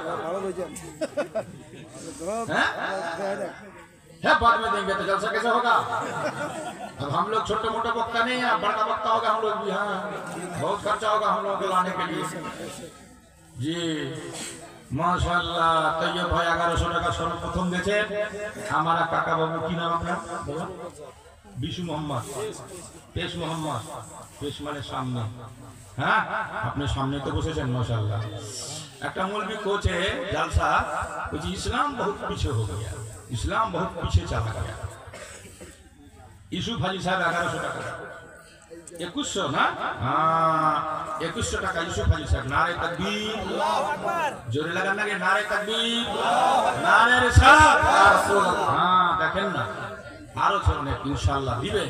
है बाद में देंगे। तो जलसा कैसे होगा? अब हम लोग छोटे मोटे वक्ता नहीं है, बड़ा वक्ता होगा हम लोग भी। हाँ बहुत खर्चा होगा हम लोगों को लाने के लिए जी। माशाल्लाह तो ये भाई 1100 টাকা সর্বপ্রথম দিয়েছেন। हमारा काका बाबू की नाम আপনার? বিশু মোহাম্মদ, পেশ মোহাম্মদ। পেশ মানে সামনে। হ্যাঁ আপনি সামনে তো বসেছেন माशाल्लाह। একটা মৌলवी কোচে জলসা कुछ इस्लाम बहुत पीछे हो गया, इस्लाम बहुत पीछे चला गया। ইসু হাজি সাহেব 1100 টাকা 2100 না? हाँ 2100 টাকা ইসু হাজি সাহেব। নারে তাকবীর, জোরে লাগান না, নারে তাকবীর, নারে রিসালাত। हाँ দেখেন না আরো চলনে ইনশাআল্লাহ দিবে।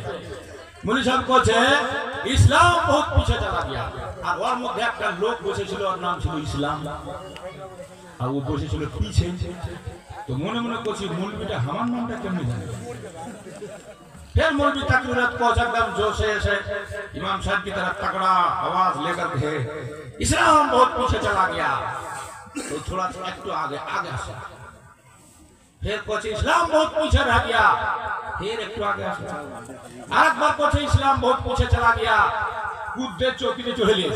মুনি সাহেব কোছে ইসলাম বহুত পিছে চলা গিয়া। আর ওর মধ্যে একটা লোক বসেছিল, ওর নাম ছিল ইসলাম, আর ও বসেছিল পিছে। তো মনে মনে কোছি মৌলবীটা আমার নামটা কেমনে জানে? फिर मौलवी तकरीरत को एकदम जोश से इमाम साहब की तरफ तगड़ा आवाज लेकर के इस्लाम बहुत पीछे चला गया। तो थोड़ा थोड़ा एक तो आगे आगे से फिर कुछ इस्लाम बहुत पीछे रह गया, फिर एक तो आगे से और एक बार कुछ इस्लाम बहुत पीछे चला गया। कूदे चौकी पे चढ़े लिए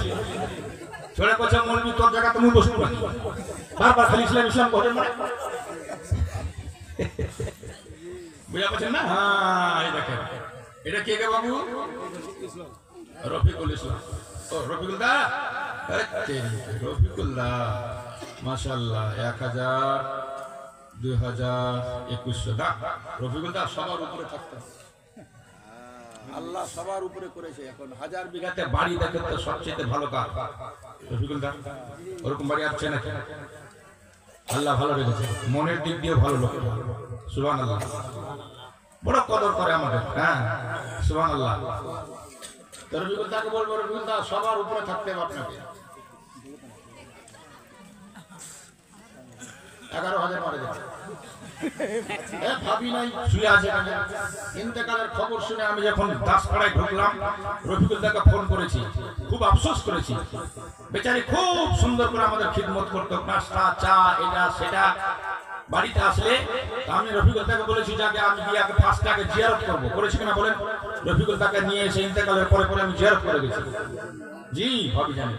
छोड़े कुछ मौलवी तो जगह तुम बस बार बार खाली इस्लाम इस्लाम बोले मारे বুঝা পাচ্ছেন না? হ্যাঁ এই দেখেন এটা কে কে বাবু? রফিকুল ইসলাম। ও রফিকুল দা, রফিকুল দা মাশাআল্লাহ 1000 2000 2100 দা। রফিকুল দা সবার উপরে থাকতেন। আল্লাহ সবার উপরে করেছে। এখন 1000 বিঘাতে বাড়ি দেখে তো সবচেয়ে ভালো কাজ রফিকুল দা, ওরকম বাড়ি আছে নাকি? আল্লাহ ভালো রেখেছে, মনের দিক দিয়ে ভালো লোক। সুবহানাল্লাহ, বড় কদর করে আমাদের। হ্যাঁ সুবহানাল্লাহ। তো রফিকুল দাকে বলবো, রফিকুল দা সবার উপরে থাকতে হবে আপনাকে। 11,000 মারা যাবে। ভাবি নাই শুয়ে আছে কেন? ইন্তেকালের খবর শুনে আমি যখন দাসপাড়ায় ঢুকলাম, রফিকুল দাকে ফোন করেছি, খুব আফসোস করেছি। বেচারি খুব সুন্দর করে আমাদের খিদমত করতো, নাস্তা চা এটা সেটা। বাড়িতে আসলে আমি রফিকুল দাকে বলেছি যাকে আমি গিয়ে আগে ফার্স্টটাকে জিয়ারত করবো, করেছি কিনা বলেন? রফিকুল দাকে নিয়ে এসে ইন্তেকালের পরে পরে আমি জিয়ারত করে গেছি। जी भाभी जान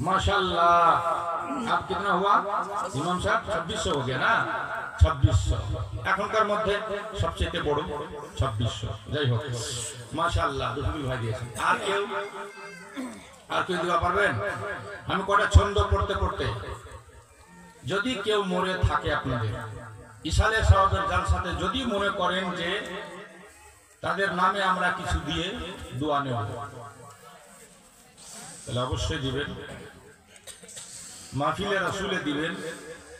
माशाल्लाह। अब कितना हुआ इमाम साहब? 2600 हो गया ना? 2600 এখনকার মধ্যে সবচেয়ে বড় 2600। যাই হোক মাশাআল্লাহ, রফিকুল ভাই দিয়েছেন। আর কেউ দিবা পারবেন? আমি কটা ছন্দ পড়তে পড়তে, যদি কেউ মরে থাকে আপনাদের ইসালে সাহেবের জালসাতে, যদি মনে করেন যে তাদের নামে আমরা কিছু দিয়ে দোয়া নেব, তাহলে অবশ্যই দিবেন। মাহফিলে রাসূলে দিবেন,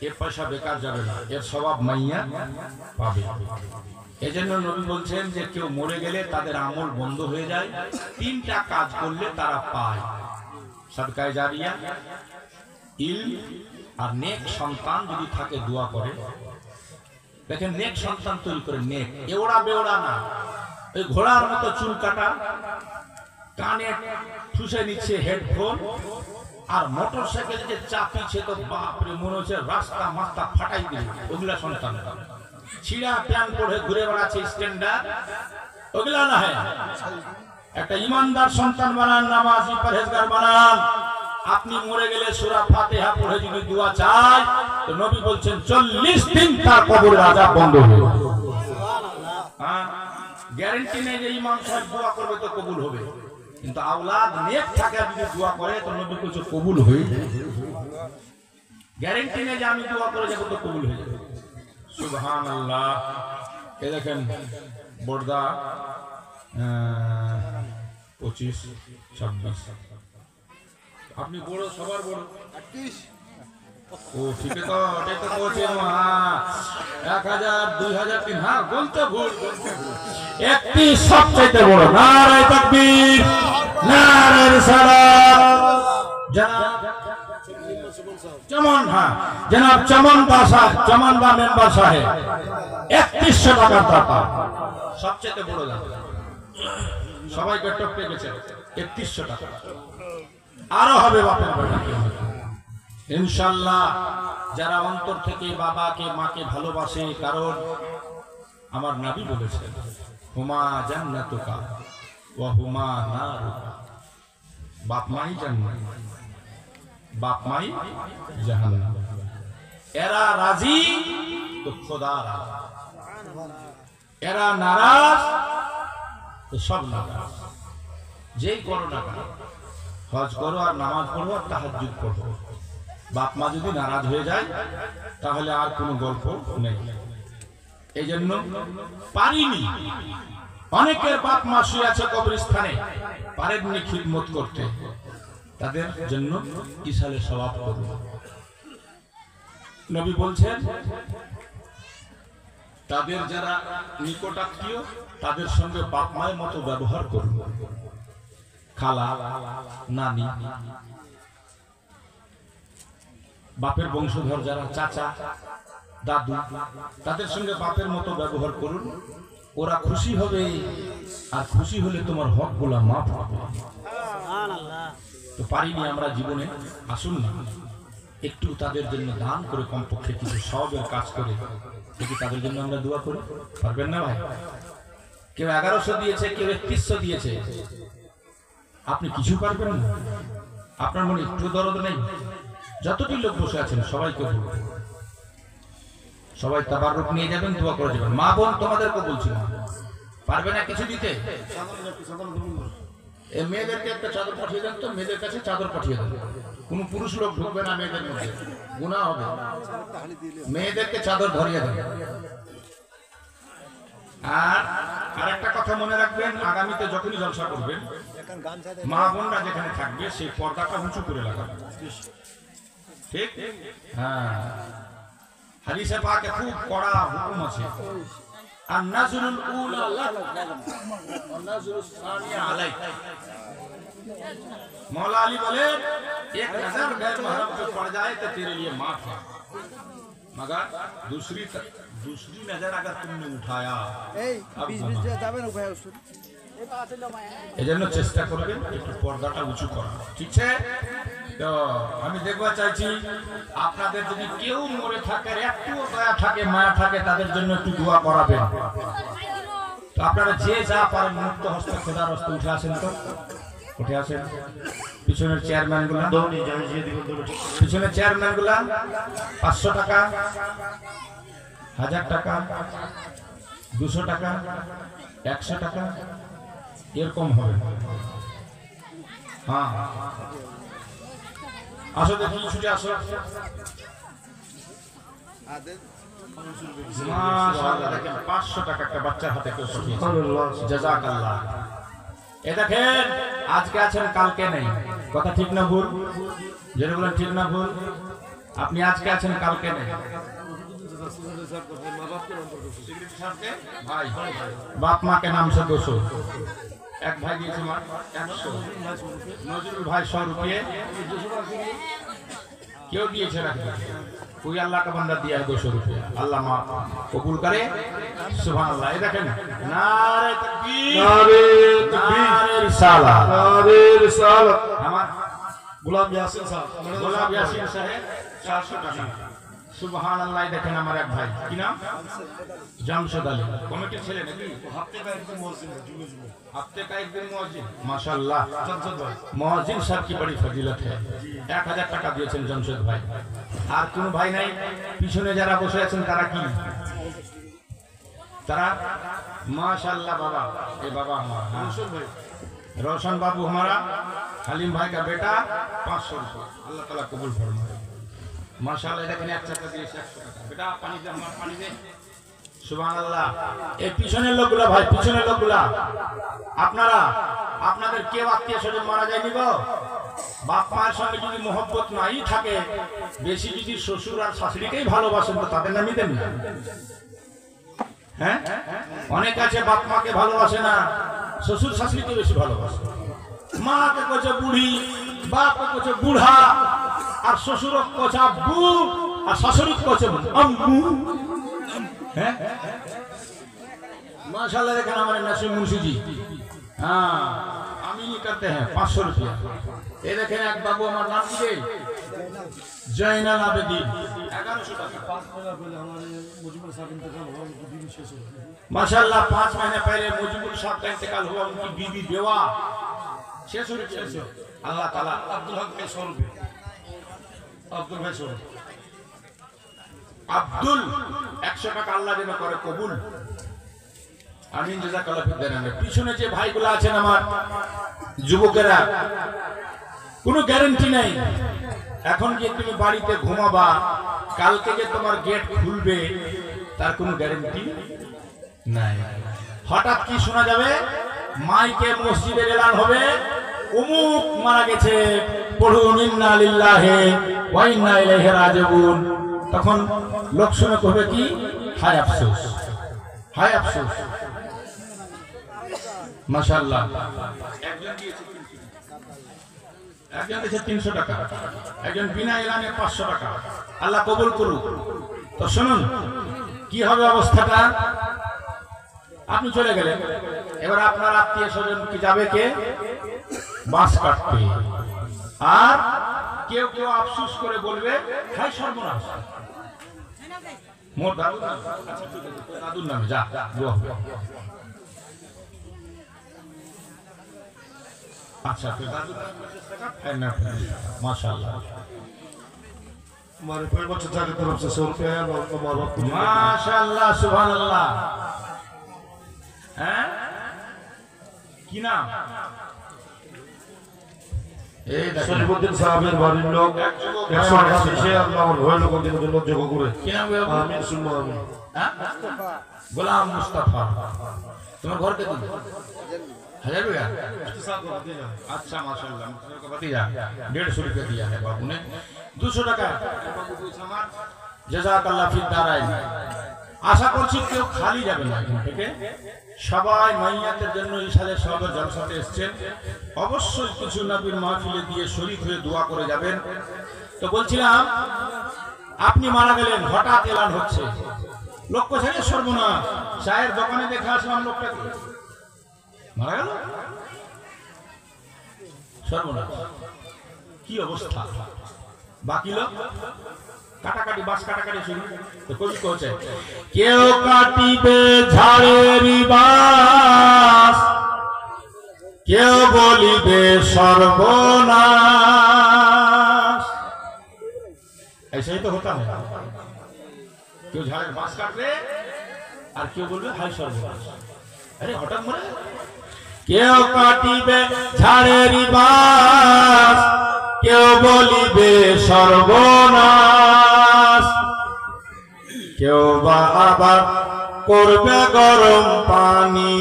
এর পয়সা বেকার যাবে না, এর সওয়াব মাইয়া পাবে। এজন্য নবী বলছেন যে কেউ মরে গেলে তাদের আমল বন্ধ হয়ে যায়, 3টা কাজ করলে তারা পায়: সাদকায়ে জারিয়া, ইলম আর নেক সন্তান যদি থাকে দোয়া করে। দেখেন নেক সন্তান তৈরি করে, নেক এওড়া বেওড়া না, ওই ঘোড়ার মতো চুল কাটা, কানে ঠুসে নিচ্ছে হেডফোন, আর মোটরসাইকেল যে চাপিছে তো বাপরে মনে হচ্ছে রাস্তা মাস্তা ফাটাই দিল। ওগুলা সন্তান ছিঁড়া প্যান্ট পরে ঘুরে বেড়াচ্ছে স্ট্যান্ডার, ওগুলা না। হয় একটা ইমানদার সন্তান বানান, নামাজি পরহেজগার বানান। আপনি মরে গেলে সূরা ফাতিহা পড়ে যদি দোয়া চায়, তো নবী বলছেন 40 দিন তার কবরের আযাব বন্ধ হয়ে যাবে। হ্যাঁ, গ্যারান্টি নেই যে ইমাম সাহেব দোয়া করবে তো কবুল হবে, কিন্তু আওলাদ নেক থাকে যদি দোয়া করে তো নবী বলছে কবুল হয়ে যাবে। গ্যারান্টি নেই যে আমি দোয়া করে যাব তো কবুল হয়ে যাবে। সুবহানাল্লাহ। এই দেখেন বর্দা 25, 26। আপনি বড়, সবার বড় 38। ও ঠিক আছে, তো এটাই তো বলছি। হ্যাঁ 1000, 2000, 3000। হ্যাঁ বলতে ভুল, 31 সবচেয়ে বড়। নারায়ে তাকবীর, নারায়ে রিসালাত। জনাব চমন, হ্যাঁ জনাব চমন বাদশাহ, চমন বা মেম্বার সাহেব 3100 টাকা দাতা, সবচেয়ে বড় দাতা। সবাইকে টপকে গেছে 3100 টাকা। আরো হবে বাপের বেটা ইনশাআল্লাহ। যারা অন্তর থেকে বাবাকে মাকে ভালোবাসে, কারণ আমার নবী বলেছেন হুমা জান্নাতুকা ওয়া হুমা নারুকা। বাপ মাই জান্নাত, বাপ মাই জাহান্নাম। এরা রাজি তো খোদা রাজি, এরা নারাজ তো সব নারাজ। যেই করো না কেন, হজ করো আর নামাজ পড়ো আর তাহাজ্জুদ পড়ো, বাপ মা যদি নারাজ হয়ে যায় তাহলে আর কোনো গল্প নেই। এই জন্য পারিনি, অনেকের বাপ মা শুয়ে আছে কবরস্থানে, পারেননি খিদমত করতে, তাদের জন্য ইসালে সওয়াব করুন। নবী বলছেন তাদের যারা নিকটাত্মীয় তাদের সঙ্গে বাপ মায়ের মতো ব্যবহার করুন। খালা, নানি, বাপের বংশধর যারা চাচা, দাদু, তাদের সঙ্গে বাপের মতো ব্যবহার করুন। ওরা খুশি হবে, আর খুশি হলে তোমার হক গুলা মাফ হবে। তো পারিনি আমরা জীবনে, আসুন না একটু তাদের জন্য দান করে, কমপক্ষে কিছু সওয়াবের কাজ করে দেখি তাদের জন্য আমরা দোয়া করি। পারবেন না ভাই? কেউ 1100 দিয়েছে, কেউ 3100 দিয়েছে, আপনি কিছু পারবেন না? আপনার মনে একটু দরদ নেই? যতটি লোক বসে আছেন সবাইকে বলুন, সবাই তাবাররুক নিয়ে যাবেন, দোয়া করে যাবেন। মা বোন তোমাদেরকে বলছি, পারবে না কিছু দিতে? এই মেয়েদেরকে একটা চাদর পাঠিয়ে দেন তো, মেয়েদের কাছে চাদর পাঠিয়ে দেন। কোন পুরুষ লোক ঢুকবে না মেয়েদের মধ্যে, গুনাহ হবে। মেয়েদেরকে চাদর ধরিয়ে দেন। আর আরেকটা কথা মনে রাখবেন, আগামীতে যখনই জলসা করবেন মা বোনরা যেখানে থাকবে সেই পর্দাটা উঁচু করে লাগাবে, ঠিক? হ্যাঁ, হাদিসে পাকে খুব কড়া হুকুম আছে। আর নাজরুল উলা লাক ওয়া নাজরুস সানিয়া আলাইক। मौला अली बोले एक नजर गैर महरम पे पड़ जाए तो तेरे लिए माफ है, मगर दूसरी नजर अगर तुमने उठाया এজন্য চেষ্টা করবেন একটু পর্দাটা উঁচু করা, ঠিক আছে? তো আমি দেখবা চাইছি আপনাদের যদি কেউ মরে থাকে, একটু দয়া থাকে, মায়া থাকে, তাদের জন্য একটু দোয়া করাবেন। তো আপনারা যে যা পারেন মুক্ত হস্তে খোদার হস্তে উঠে আসেন, তো উঠে আসেন। পিছনের চেয়ারম্যান গুলা, পিছনের চেয়ারম্যান গুলা 500 টাকা, 1000 টাকা, 200 টাকা, 100 টাকা এরকম হবে। হ্যাঁ, আসো দেখি, ছুটে আসো। মাশাআল্লাহ, দেখেন 500 টাকা একটা বাচ্চার হাতে কেউ পাঠিয়েছে, জাযাকাল্লাহ। এ দেখেন, আজকে আছেন কালকে নেই, কথা ঠিক না ভুল? যেটা বলেন ঠিক না ভুল? আপনি আজকে আছেন কালকে নেই। ভাই বাপ মাকে নাম से 200, এক ভাই দিয়েছে মার 100, নজরুল ভাই 100 रुपये, क्यों दिए कोई अल्लाह का बंदा दिया है 200 रुपया, अल्लाह माफ कबूल करे, सुभान अल्लाह। ये देखें, नारे तकबीर, नारे रिसाला, नारे रिसाला। हमारा गुलाम यासीन साहब 400 টাকা, सुभान अल्लाह। देखें हमारे एक भाई की नाम জামশেদ আলী, কমিটির ছেলে নাকি? हफ्ते का एक दिन मुअज्जिन, माशाअल्लाह। मुअज्जिन साहब की बड़ी फजीलत है। 1000 টাকা দিয়েছেন জামশেদ ভাই। আর কোন ভাই নাই? পিছনে যারা বসে আছেন তারা কি? তারা माशाअल्लाह। बाबा, ये बाबा हमारा रोशन बाबू, हमारा हलीम भाई का बेटा 500 रुपया, अल्लाह ताला कबूल फरमाए। माशाअल्लाह। দেখেন 1 টাকা দিয়েছে, 100 টাকা। बेटा पानी दे, हमारा पानी दे, সুবহানাল্লাহ। এই পিছনের লোকগুলা ভাই, পিছনের লোকগুলা, আপনারা আপনাদের কেউ আত্মীয় স্বজন মারা যায়নি গো? বাপ মায়ের সঙ্গে যদি মোহব্বত নাই থাকে, বেশি যদি শ্বশুর আর শাশুড়িকেই ভালোবাসেন, তো তাদের নামই দেন না। হ্যাঁ, অনেক আছে বাপ মাকে ভালোবাসে না, শ্বশুর শাশুড়িকে বেশি ভালোবাসে। মাকে কচে বুড়ি, বাপকে কচে বুড়া, আর শ্বশুর কচে আব্বু, আর শাশুড়ি কচে আম্মু। हैं माशाल्लाह। देखा हमारे नसीम मुंशी जी, हाँ, अमीनी करते हैं 500 रुपया। ये देखें एक बाबू, हमारा नाम की जैनाल आबेदीन 1100 टाका। माशाल्लाह 5 महीने पहले मुजीबुर साहब का इंतकाल हुआ, उनकी बीवी बेवा 600 रुपया। अल्लाह ताला। अब्दुल हक भाई 100 रुपये, अब्दुल भाई 100 रुपये, আব্দুল 100 টাকা আল্লাহ যেন করে কবুল, আমিন, জাযাকাল্লাহ ফিদ দারান। পিছনে যে ভাইগুলো আছেন আমার যুবকেরা, কোনো গ্যারান্টি নাই। এখন যে তুমি বাড়িতে ঘুমাবা, কালকে যে তোমার গেট খুলবে, তার কোনো গ্যারান্টি নাই। হঠাৎ কি শোনা যাবে, মাইকে মসজিদের এলান হবে, অমুক মারা গেছে, পড়ুন ইন্না লিল্লাহি ওয়া ইন্না ইলাইহি রাজিউন। তখন লোক শুনে কবে কি, হায় আফসোস, হায় আফসোস। মাশাআল্লাহ। একজন দিয়েছে 300 টাকা, একজন বিনা এলানে 500 টাকা। আল্লাহ কবুল করুক। তো শুনুন কি হবে অবস্থাটা। আপনি চলে গেলেন, এবার আপনার আত্মীয় স্বজন কি যাবে, কে বাস কাটতে, আর কেউ কেউ আফসোস করে বলবে, হায় সর্বনাশ, মোর দাদুর নামে। আচ্ছা ঠিক আছে, দাদুর নামে যা, अच्छा फिर माशाल्लाह हमारे भाई बच्चे की तरफ से 100 रुपया माशाल्लाह सुभान अल्लाह हैं की नाम শরীফুদ্দিন সাহেবের বাড়ির লোক 100 টাকা দিয়েছে আল্লাহ আমার ভয় লোক দিনের জন্য যোগ্য করে কি নাম গো? আমিন সুম্মা আমিন। গোলাম মুস্তাফা। তোমার ঘর কে দিল? 1000 रुपया। अच्छा माशाल्लाह मुझे को भतीजा 150 रुपया दिया है बाबू ने 200 টাকা বাবু দিয়েছে আমার জাযাকাল্লাহ ফিদ দারাইন। আশা করছি কেউ খালি যাবে না এখান থেকে, সবাই মাইয়াতের জন্য ইশারে সবার জলসাতে এসেছেন, অবশ্যই কিছু নবীর মাহফিলে দিয়ে শরীক হয়ে দোয়া করে যাবেন। তো বলছিলাম আপনি মারা গেলেন, হঠাৎ এলান হচ্ছে, লোক কোথায় সর্বনাশ, চায়ের দোকানে দেখে আসলাম লোকটাকে মারা গেল, সর্বনাশ কি অবস্থা। বাকি লোক কাটাকাটি বাস কাটাকাটি শুরু। তো কবি কইছে কেউ কাটিবে ঝাড়ের বাস, কেউ বলিবে সর্বনাশ। ऐसे ही तो होता है, কেউ ঝাড়ের বাস কাটবে আর কেউ বলবে হাই সর্বনাশ। আরে হঠাৎ মরে কেউ কাটিবে ঝাড়ের বাস, কেউ বলিবে সর্বনাশ, কেউ বা আবার করবে গরম পানি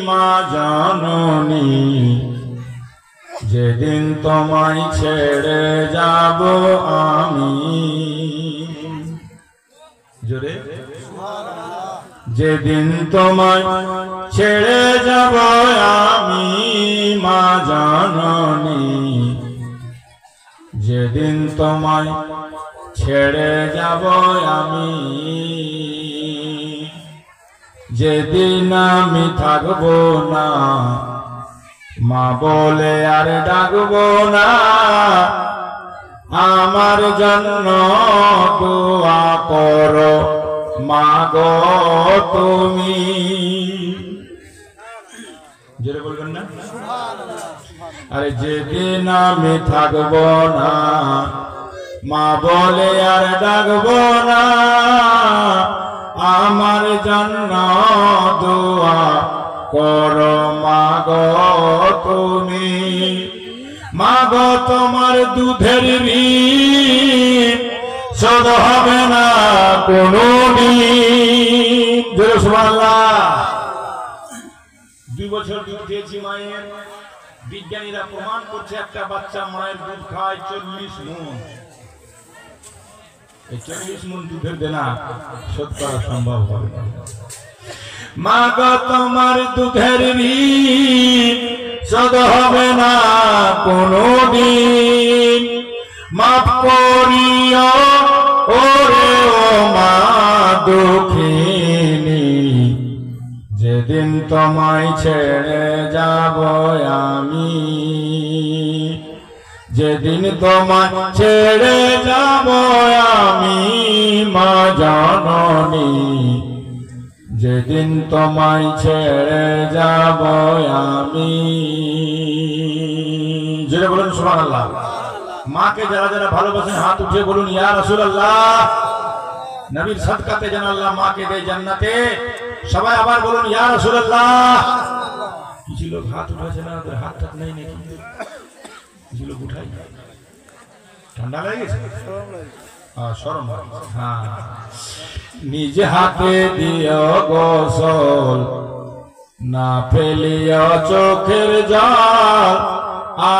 মা জননী, যেদিন তোমায় ছেড়ে যাব আমি। জোরে যেদিন তোমায় ছেড়ে যাব আমি মা জননী, যেদিন তোমায় ছেড়ে যাব আমি, যেদিন আমি থাকবো না মা বলে আর ডাকবো না, আমার জন্য দোয়া করো মা গো তুমি। জোরে বলবেন না? আরে যেদিন আমি থাকবো না মা বলে আর ডাকবো না, আমার জন্য দোয়া করো মা গো তুমি। মা গো তোমার দুধের ঋণ শোধ হবে না কোনদিন। জোরে সুবহানাল্লাহ। 2 বছর দুধ দিয়েছি মায়ের, বিজ্ঞানীরা প্রমাণ করছে একটা বাচ্চা মায়ের দুধ খায় 40 মণ। এই 40 মণ দুধের দেনা শোধ করা সম্ভব হবে না। মা গো তোমার দুধের ঋণ শোধ হবে না কোনদিন, মাফ করিও ওরে ও মা দুঃখিনী, যেদিন তোমায় ছেড়ে যাব আমি, যেদিন তোমায় ছেড়ে যাব আমি মা জননী, যেদিন তোমায় ছেড়ে যাব আমি। জোরে বলুন সুবহানাল্লাহ। মাকে যারা যারা ভালোবাসেন হাত উঠিয়ে বলুন ইয়া রাসূলুল্লাহ। নবীর সাদকাতে যেন আল্লাহ মাকে দেয় জান্নাতে। সবাই আবার বলুন ইয়া রাসূলুল্লাহ। কিছু লোক হাত উঠাছে না, ওদের হাত টাত নেই নাকি? কিছু লোক উঠাই, ঠান্ডা লাগে গেছে, শরম। হ্যাঁ, নিজ হাতে দিও গোসল, না ফেলিও চোখের জল,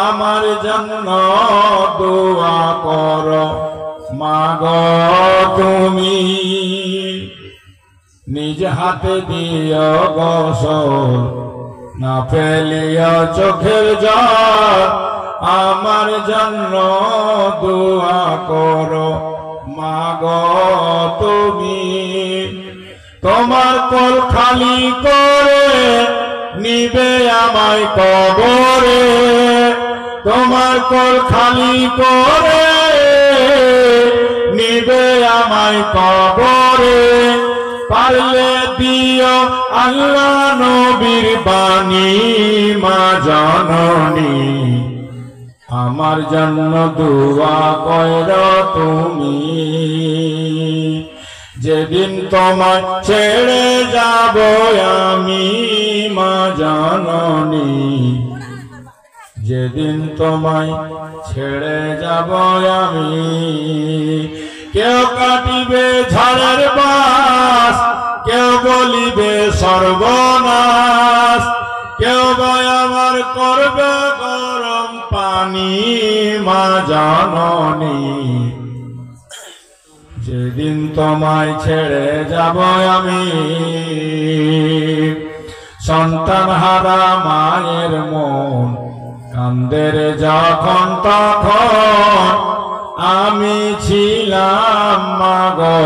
আমার জন্য দোয়া করো মা গো তুমি। নিজ হাতে দিও গোসল, না ফেলিও চোখের জল, আমার জন্য দোয়া করো মা গো তুমি। তোমার কোল খালি করে নিবে আমায় কবরে, তোমার কোল খালি করে নিবে আমায় কবরে, পারলে দিও আল্লাহ নবীর বাণী মা জননী, আমার জন্য দোয়া করো তুমি। যেদিন তোমায় ছেড়ে যাব আমি মা জননী, যেদিন তোমায় ছেড়ে যাব আমি, কেউ কাটিবে ঝড়ের বাস, কেউ বলিবে সর্বনাশ, কেউ বা আবার করবে গরম পানি মা জননী। যেদিন তোমায় ছেড়ে যাব আমি, সন্তান হারা মায়ের মন কান্দে রে যখন তখন, আমি ছিলাম মাগো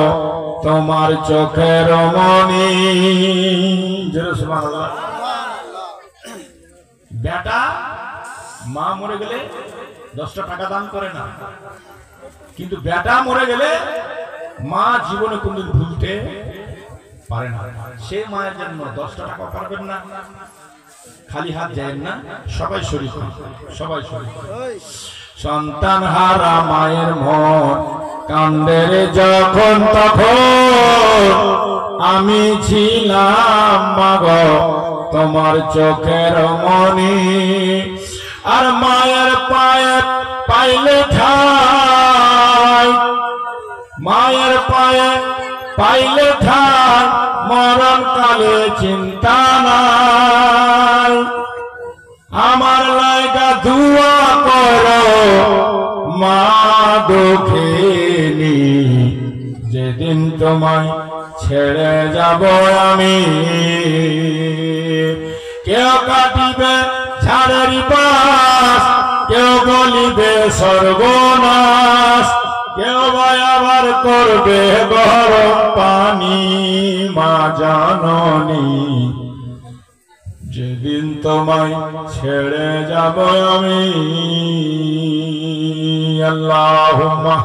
তোমার চোখের মনি। বেটা মা মরে গেলে 10টা টাকা দান করে না, কিন্তু বেটা মরে গেলে মা জীবনে কোনদিন ভুলতে পারে না। সে মায়ের জন্য 10টা টাকা পারবেন না, খালি হাত যায় না, সবাই শরীর, সবাই শরীর। সন্তান হারা মায়ের মন কান্দে রে যখন তখন, আমি ছিলাম মাগো তোমার চোখের মনি। আর মায়ের পায়ে পাইলে ঠাই, মায়ের পায়ে পাইলে ঠাই, মরণ কালে চিন্তা নাই। আমার লাইগা দুয়া করো মা দুঃখিনী, যেদিন তোমায় ছেড়ে যাব আমি, কেউ কাটিবে ঝড়ের বাস, কেউ বলিবে সর্বনাশ, কেউ বা আবার করবে গরম পানি মা জননী। যেদিন তোমায় ছেড়ে যাব আমি, আল্লাহুম্মা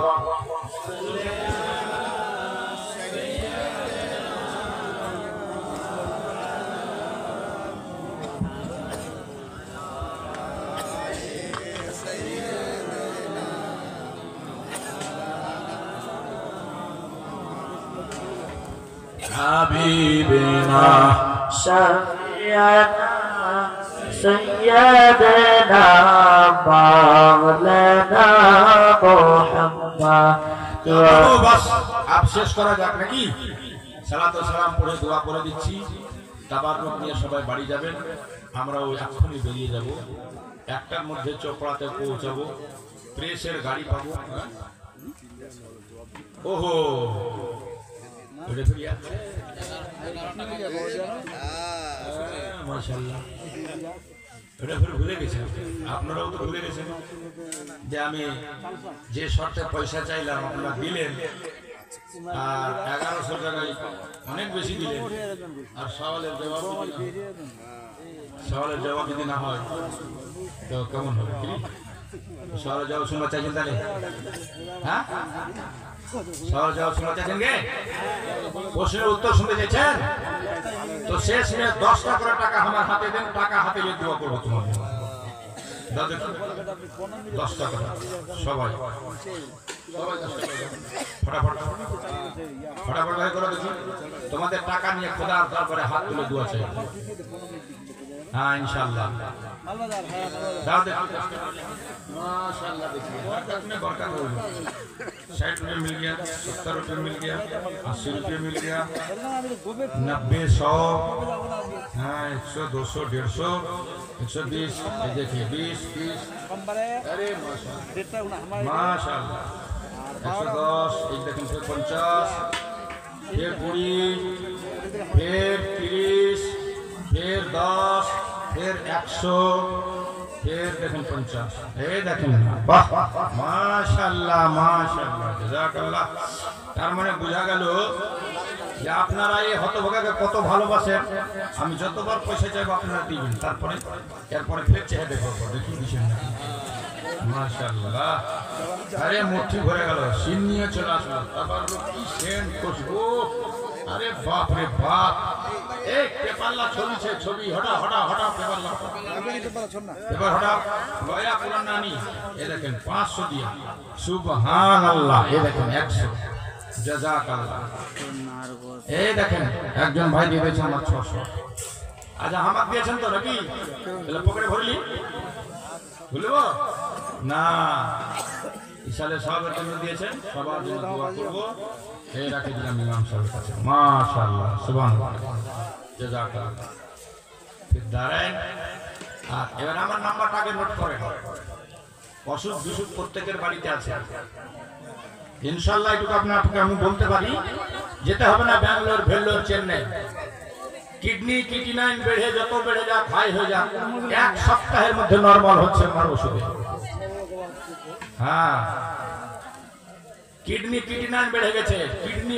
হাবিবিনা سيدنا مولانا محمد। বাস আপ শেষ করা যাক নাকি? সালাত ও সালাম পড়ে দোয়া করে দিচ্ছি, তাবাররুক নিয়ে সবাই বাড়ি যাবেন। আমরা ওই এক্ষুনি বেরিয়ে যাব, 1টার মধ্যে চোপড়াতে পৌঁছাবো, প্রেসের গাড়ি পাবো। ওহো ওটা ফিরিয়া মাশাআল্লাহ, এটা ফিরে ভুলে গেছেন, আপনারাও তো ভুলে গেছেন যে আমি যে শর্তে পয়সা চাইলাম আপনারা দিলেন, আর 1100 টাকায় অনেক বেশি দিলেন। আর সওয়ালের জবাব যদি না হয় তো কেমন হবে? সওয়ালের জবাব শুনতে চাইছেন তাহলে? হ্যাঁ, সওয়াল জবাব শুনতে চাইছেন গে? প্রশ্নের উত্তর শুনতে চাইছেন তো শেষ মে 10টা করে টাকা আমার হাতে দেন, টাকা হাতে দিয়ে দোয়া করবো তোমার। 10 টাকা সবাই ফটাফট ফটাফট ভাই করে দেখি, তোমাদের টাকা নিয়ে খোদার দরবারে হাত তুলে দোয়া চাই। हाँ इंशाल्लाह माशाल्लाह देखिए बरकत में बरकत हो गई। 60 रुपये मिल गया, 70 रुपये मिल गया, 80 रुपये मिल गया, 90, 100, हाँ 100, 200, 150, 120, ये देखिए 20, 30, अरे माशाल्लाह 110, एक देखें फिर 50, फिर 20, फिर 30, फिर 10, फिर 100, फिर देखें 50, ये देखें वाह माशाल्लाह माशाल्लाह জাযাকাল্লাহ। তার মানে বোঝা গেল যে আপনারা এই হতভাগাকে কত ভালোবাসেন। আমি যতবার পয়সা চাইবো আপনারা দিবেন, তারপরে এরপরে ফের চেয়ে দেখবো, দেখি দিচ্ছেন না। মাশাআল্লাহ, আরে মুঠি ভরে গেল, সিন নিয়ে চলে আসলো, তারপর কি সেন্ট খুশবু, আরে বাপ রে বাপ। एक पेपरला छवि छे, छवि हटा हटा हटा पेपरला पेपर हटा गया पुराना नहीं। ये देखें 500 दिया, सुबहान अल्लाह। ये देखें 100, জাযাকাল্লাহ। এই দেখেন একজন ভাই দিয়ে দিয়েছেন আমার 600। আচ্ছা আমাকে দিয়েছেন তো নাকি? তাহলে পকেটে ভরলি বলবো না, ইসালে সবের জন্য দিয়েছেন, সবার জন্য দোয়া করবো। এই রাখে দিলাম ইমাম সাহেবের কাছে। মাশাআল্লাহ, সুবহানাল্লাহ, জাযাকাল্লাহ। ঠিক দাঁড়ান। আর এবার আমার নাম্বারটা আগে নোট করেন। অসুখ বিসুখ প্রত্যেকের বাড়িতে আছে ইনশাআল্লাহ। এটুকু আপনাকে আমি বলতে পারি, যেতে হবে না ব্যাঙ্গালোর, ভেল্লোর, চেন্নাই। কিডনি কিডনাইন বেড়ে যত বেড়ে যাক, হাই হয়ে যাক, 1 সপ্তাহের মধ্যে নরমাল হচ্ছে আমার ওষুধে। হ্যাঁ, কিডনি কিডনাইন বেড়ে গেছে, কিডনি